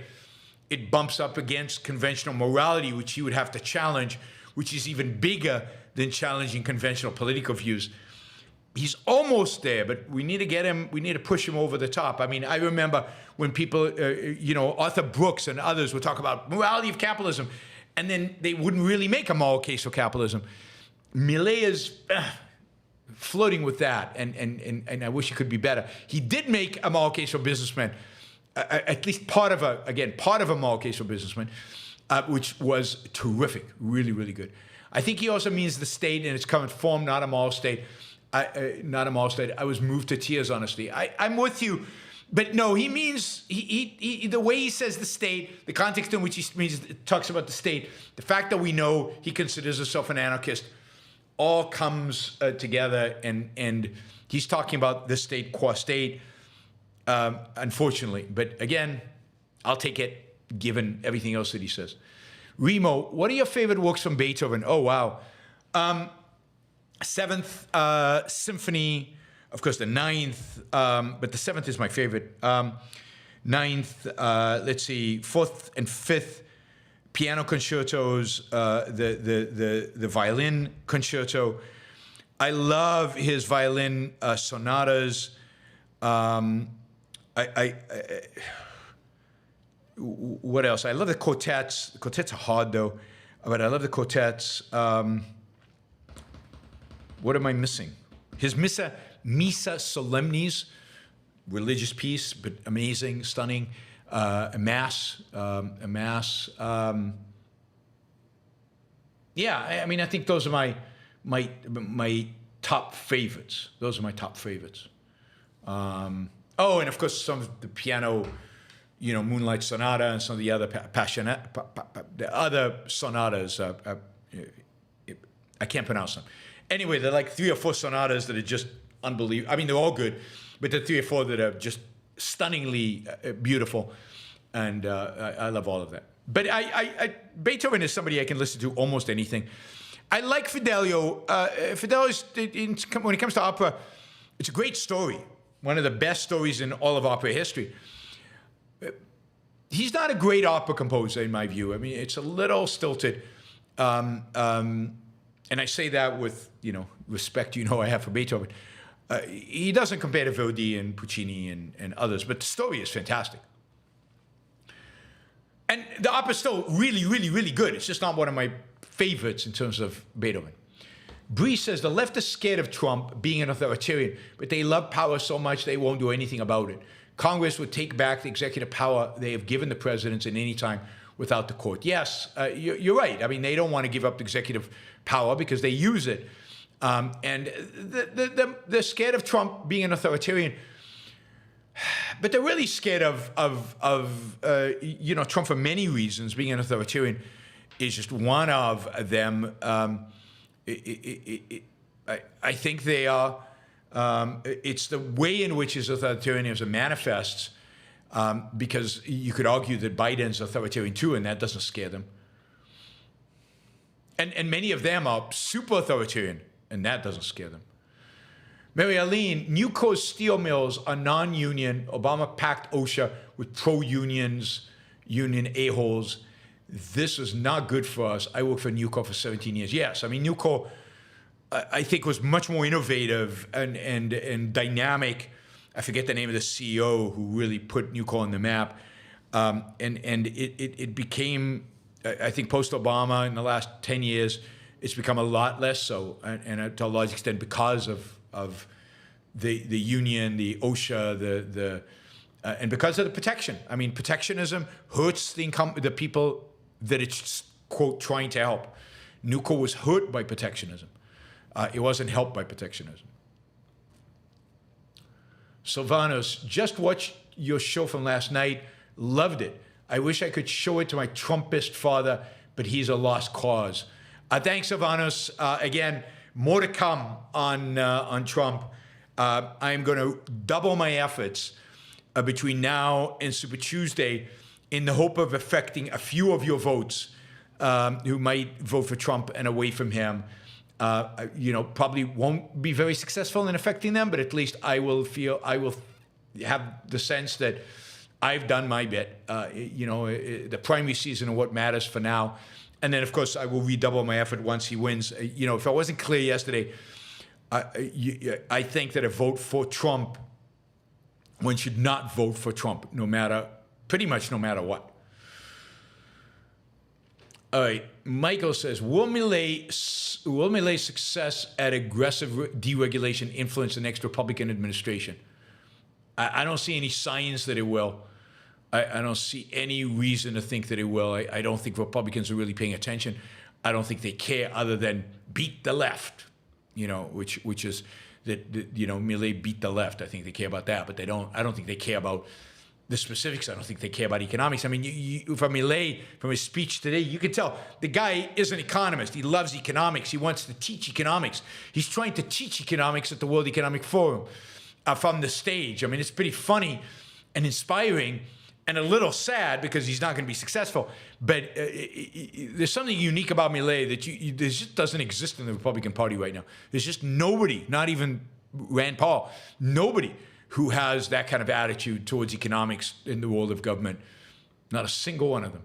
it bumps up against conventional morality, which he would have to challenge, which is even bigger than challenging conventional political views. He's almost there, but we need to get him, we need to push him over the top. I mean, I remember when people, Arthur Brooks and others would talk about morality of capitalism, and then they wouldn't really make a moral case for capitalism. Milei is flirting with that, and I wish he could be better. He did make a moral case for businessmen, at least part of a moral case for businessmen, which was terrific, really, really good. I think he also means the state in its current form, not a moral state. Not a moral state. I was moved to tears, honestly. I'm with you. But no, he means, the way he says the state, the context in which he talks about the state, the fact that we know he considers himself an anarchist, all comes together, and he's talking about the state qua state, unfortunately. But again, I'll take it, given everything else that he says. Remo, what are your favorite works from Beethoven? Oh, wow. Seventh Symphony, of course, the Ninth, but the Seventh is my favorite. Ninth, let's see, Fourth and Fifth piano concertos, the violin concerto. I love his violin sonatas. What else? I love the quartets. The quartets are hard though, but I love the quartets. What am I missing? His Missa Solemnis, religious piece, but amazing, stunning. A mass. Yeah, I mean, I think those are my top favorites. Those are my top favorites. And of course, some of the piano, Moonlight Sonata and some of the other the other sonatas. I can't pronounce them. Anyway, there are like 3 or 4 sonatas that are just unbelievable. I mean, they're all good, but there are 3 or 4 that are just stunningly beautiful, and I love all of that. But Beethoven is somebody I can listen to almost anything. I like Fidelio. Fidelio's, when it comes to opera, it's a great story. One of the best stories in all of opera history. He's not a great opera composer, in my view. I mean, it's a little stilted. And I say that with, respect I have for Beethoven. He doesn't compare to Verdi and Puccini and others, but the story is fantastic. And the opera is still really, really, really good. It's just not one of my favorites in terms of Beethoven. Bree says the left is scared of Trump being an authoritarian, but they love power so much they won't do anything about it. Congress would take back the executive power they have given the presidents at any time without the court. Yes, you're right. I mean, they don't want to give up the executive power because they use it. And they're scared of Trump being an authoritarian. But they're really scared of Trump for many reasons. Being an authoritarian is just one of them. I think they are. It's the way in which his authoritarianism manifests, because you could argue that Biden's authoritarian too, and that doesn't scare them. And many of them are super authoritarian, and that doesn't scare them. Mary Aline, Nucor's steel mills are non-union. Obama packed OSHA with pro-unions, union a-holes. This is not good for us. I worked for Nucor for 17 years. Yes, I mean, Nucor, I think, was much more innovative and dynamic. I forget the name of the CEO who really put Nucor on the map. And it became, I think, post-Obama in the last 10 years, it's become a lot less so, and to a large extent because of the union, the OSHA, and because of the protection. I mean, protectionism hurts the people that it's, quote, trying to help. Nucor was hurt by protectionism. It wasn't helped by protectionism. Sylvanos, just watched your show from last night. Loved it. I wish I could show it to my Trumpist father, but he's a lost cause. Thanks, Sylvanos. Again, more to come on Trump. I'm going to double my efforts between now and Super Tuesday in the hope of affecting a few of your votes who might vote for Trump and away from him. Probably won't be very successful in affecting them, but at least I will have the sense that I've done my bit. The primary season of what matters for now. And then, of course, I will redouble my effort once he wins. If I wasn't clear yesterday, I think that a vote for Trump, one should not vote for Trump, pretty much no matter what. All right, Michael says, will Milei's success at aggressive deregulation influence the next Republican administration? I don't see any signs that it will. I don't see any reason to think that it will. I don't think Republicans are really paying attention. I don't think they care other than beat the left, which is that Milei beat the left. I think they care about that, but I don't think they care about the specifics. I don't think they care about economics. I mean, from Milei, from his speech today, you can tell the guy is an economist. He loves economics. He wants to teach economics. He's trying to teach economics at the World Economic Forum from the stage. I mean, it's pretty funny and inspiring. and a little sad because he's not going to be successful. But there's something unique about Milei that there just doesn't exist in the Republican Party right now. There's just nobody, not even Rand Paul, nobody who has that kind of attitude towards economics in the world of government. Not a single one of them.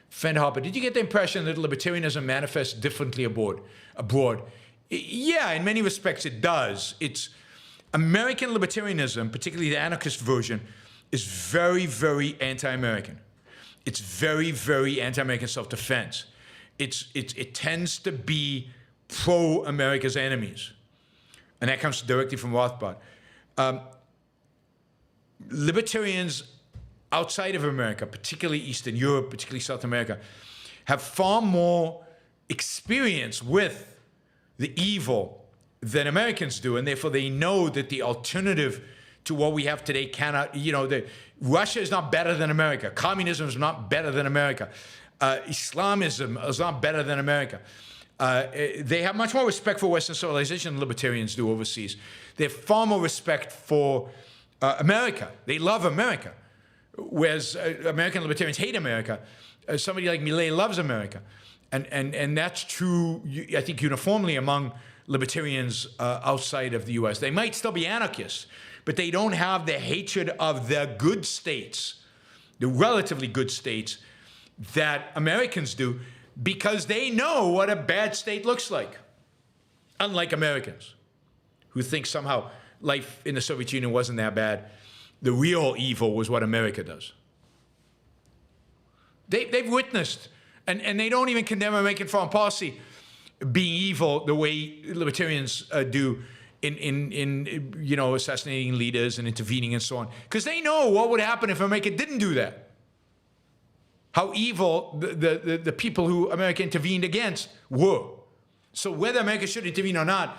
Fend Hopper, did you get the impression that libertarianism manifests differently abroad? Yeah, in many respects it does. It's American libertarianism, particularly the anarchist version, is very, very anti-American. It's very, very anti-American self-defense. It tends to be pro-America's enemies. And that comes directly from Rothbard. Libertarians outside of America, particularly Eastern Europe, particularly South America, have far more experience with the evil than Americans do, and therefore they know that the alternative to what we have today cannot, Russia is not better than America. Communism is not better than America. Islamism is not better than America. They have much more respect for Western civilization than libertarians do overseas. They have far more respect for America. They love America. Whereas American libertarians hate America. Somebody like Milei loves America. And that's true, I think, uniformly among libertarians outside of the US. They might still be anarchists, but they don't have the hatred of the good states, the relatively good states, that Americans do, because they know what a bad state looks like. Unlike Americans, who think somehow life in the Soviet Union wasn't that bad. The real evil was what America does. They've witnessed, and they don't even condemn American foreign policy being evil the way libertarians do in assassinating leaders and intervening and so on, because they know what would happen if America didn't do that. How evil the people who America intervened against were. So whether America should intervene or not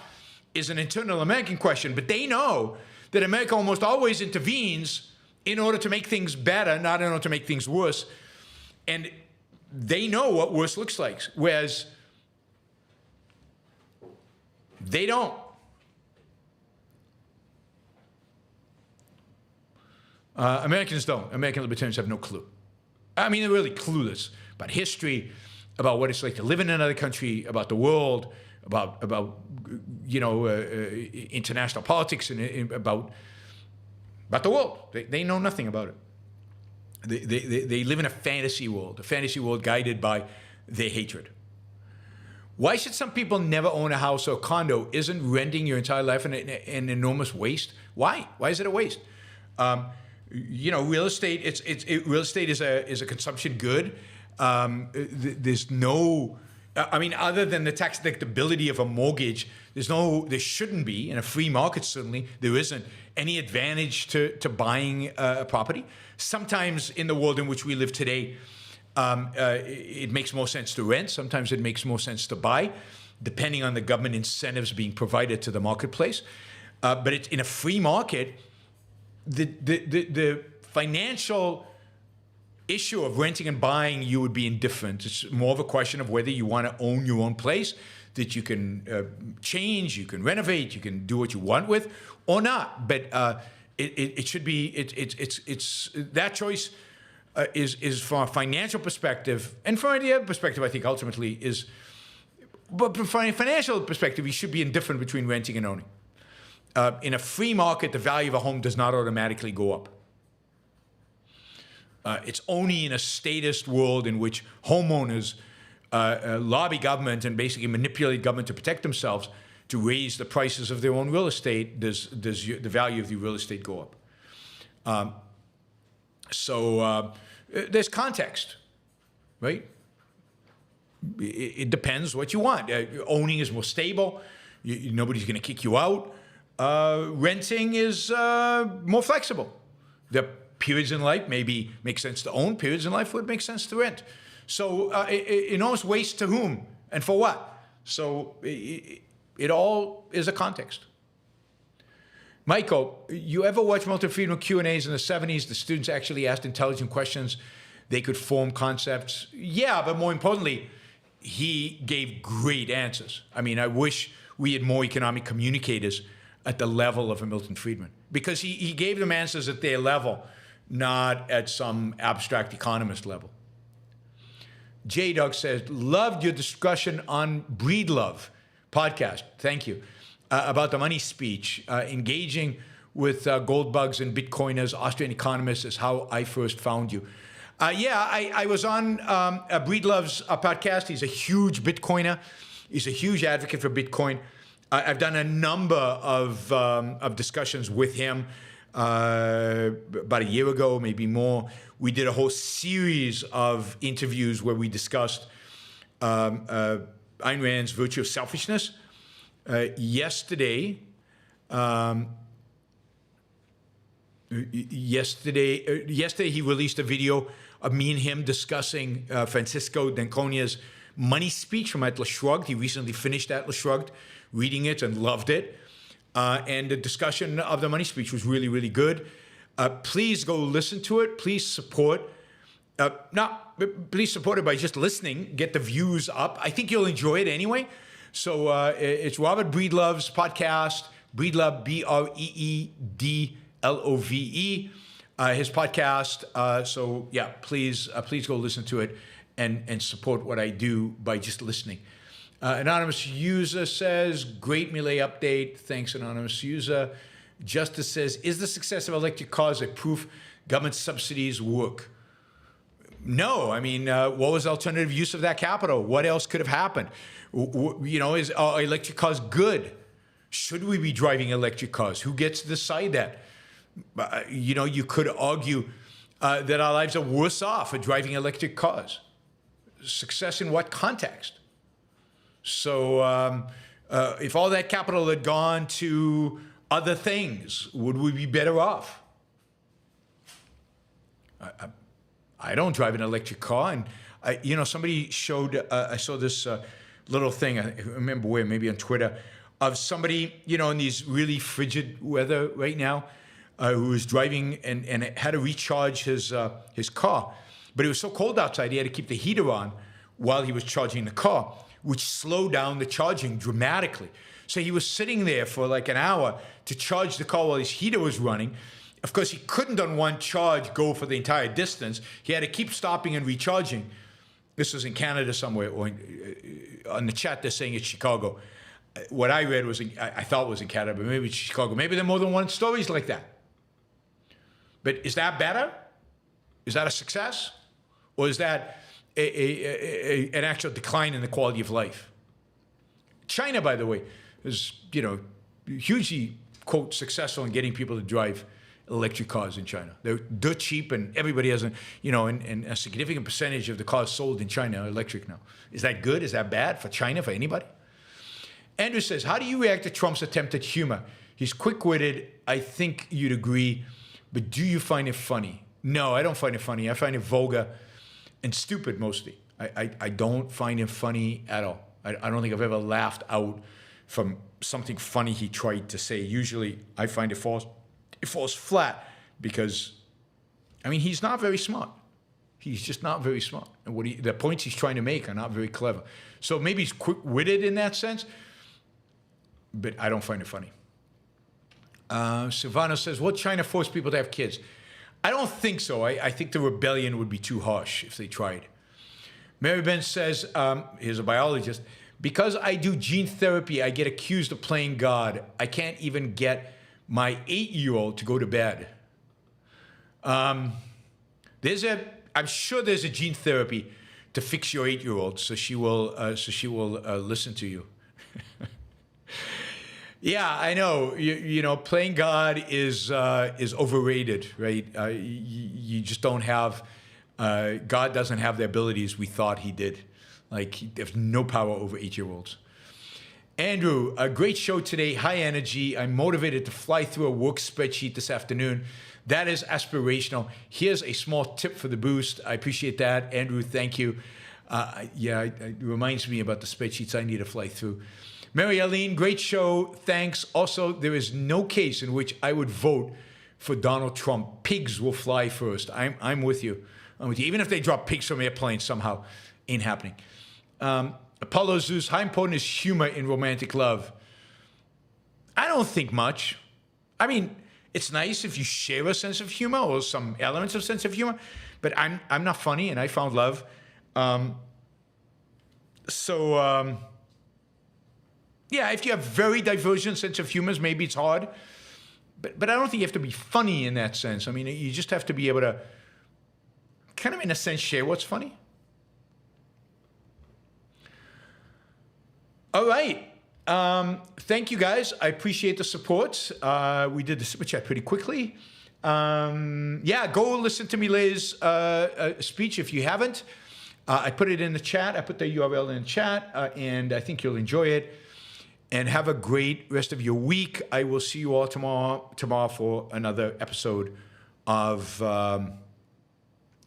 is an internal American question, but they know that America almost always intervenes in order to make things better, not in order to make things worse. And they know what worse looks like, whereas they don't. Americans don't. American libertarians have no clue. I mean, they're really clueless about history, about what it's like to live in another country, about the world, about international politics, and about the world. They know nothing about it. They live in a fantasy world guided by their hatred. Why should some people never own a house or condo? Isn't renting your entire life an enormous waste? Why? Why is it a waste? Real estate. Real estate is a consumption good. There's no. I mean, other than the tax deductibility of a mortgage, there shouldn't be, in a free market certainly, there isn't any advantage to buying a property. Sometimes in the world in which we live today, it makes more sense to rent. Sometimes it makes more sense to buy, depending on the government incentives being provided to the marketplace. But it's in a free market, the financial issue of renting and buying, you would be indifferent. It's more of a question of whether you want to own your own place that you can change, you can renovate, you can do what you want with, or not. But it should be. It's that choice is from a financial perspective, and from the other perspective, I think ultimately is. But from a financial perspective, you should be indifferent between renting and owning. In a free market, the value of a home does not automatically go up. It's only in a statist world in which homeowners lobby government and basically manipulate government to protect themselves to raise the prices of their own real estate, does the value of the real estate go up. So there's context, right? It depends what you want. Owning is more stable. Nobody's going to kick you out. Renting is more flexible. The periods in life maybe make sense to own. Periods in life would make sense to rent. So enormous waste to whom and for what? So it all is a context. Michael, you ever watch Milton Friedman Q&As in the 70s? The students actually asked intelligent questions. They could form concepts. Yeah, but more importantly, he gave great answers. I mean, I wish we had more economic communicators at the level of a Milton Friedman, because he gave them answers at their level not at some abstract economist level. J-Dog says, loved your discussion on Breedlove podcast. Thank you. About the money speech. Engaging with goldbugs and Bitcoiners, Austrian economists is how I first found you. I was on Breedlove's podcast. He's a huge Bitcoiner. He's a huge advocate for Bitcoin. I've done a number of discussions with him about a year ago, maybe more. We did a whole series of interviews where we discussed Ayn Rand's virtue of selfishness. Yesterday he released a video of me and him discussing Francisco d'Anconia's money speech from Atlas Shrugged. He recently finished Atlas Shrugged, reading it and loved it. And the discussion of the money speech was really, really good. Please go listen to it. Please support. Please support it by just listening. Get the views up. I think you'll enjoy it anyway. So it's Robert Breedlove's podcast, Breedlove, Breedlove, his podcast. So yeah, please go listen to it and support what I do by just listening. Anonymous user says, great Milei update. Thanks, anonymous user. Justice says, is the success of electric cars a proof government subsidies work? No. I mean, what was the alternative use of that capital? What else could have happened? Is electric cars good? Should we be driving electric cars? Who gets to decide that? You could argue that our lives are worse off for driving electric cars. Success in what context? So if all that capital had gone to other things, would we be better off? I don't drive an electric car. And, somebody showed, I saw this little thing, I remember where, maybe on Twitter, of somebody, in these really frigid weather right now, who was driving and had to recharge his car. But it was so cold outside, he had to keep the heater on while he was charging the car, which slowed down the charging dramatically. So he was sitting there for like an hour to charge the car while his heater was running. Of course, he couldn't on one charge go for the entire distance. He had to keep stopping and recharging. This was in Canada somewhere, or on the chat they're saying it's Chicago. What I read was, I thought was in Canada, but maybe it's Chicago. Maybe there are more than one stories like that. But is that better? Is that a success? Or is that an actual decline in the quality of life? China, by the way, is, hugely, quote, successful in getting people to drive electric cars in China. They're cheap, and everybody has and a significant percentage of the cars sold in China are electric now. Is that good? Is that bad for China, for anybody? Andrew says, how do you react to Trump's attempt at humor? He's quick-witted. I think you'd agree, but do you find it funny? No, I don't find it funny. I find it vulgar and stupid mostly. I don't find him funny at all. I don't think I've ever laughed out from something funny he tried to say. Usually I find it falls flat because, he's not very smart. He's just not very smart. And the points he's trying to make are not very clever. So maybe he's quick-witted in that sense, but I don't find it funny. Silvano says, will China force people to have kids? I don't think so. I think the rebellion would be too harsh if they tried. Mary Ben says, here's a biologist, because I do gene therapy, I get accused of playing God. I can't even get my 8-year-old to go to bed. I'm sure there's a gene therapy to fix your 8-year-old, so she will listen to you. Yeah, I know. Playing God is overrated, right? You just don't have. God doesn't have the abilities we thought he did. Like, there's no power over 8-year-olds. Andrew, a great show today. High energy. I'm motivated to fly through a work spreadsheet this afternoon. That is aspirational. Here's a small tip for the boost. I appreciate that, Andrew. Thank you. It reminds me about the spreadsheets I need to fly through. Mary Eileen, great show. Thanks. Also, there is no case in which I would vote for Donald Trump. Pigs will fly first. I'm with you. I'm with you. Even if they drop pigs from airplanes somehow, ain't happening. Apollo Zeus, how important is humor in romantic love? I don't think much. It's nice if you share a sense of humor or some elements of sense of humor, but I'm not funny, and I found love. Yeah, if you have very divergent sense of humor, maybe it's hard. But I don't think you have to be funny in that sense. I mean, you just have to be able to kind of, in a sense, share what's funny. All right. Thank you, guys. I appreciate the support. We did the super chat pretty quickly. Yeah, go listen to Milei's speech if you haven't. I put it in the chat. I put the URL in the chat, and I think you'll enjoy it. And have a great rest of your week. I will see you all tomorrow for another episode of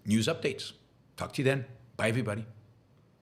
News Updates. Talk to you then. Bye, everybody.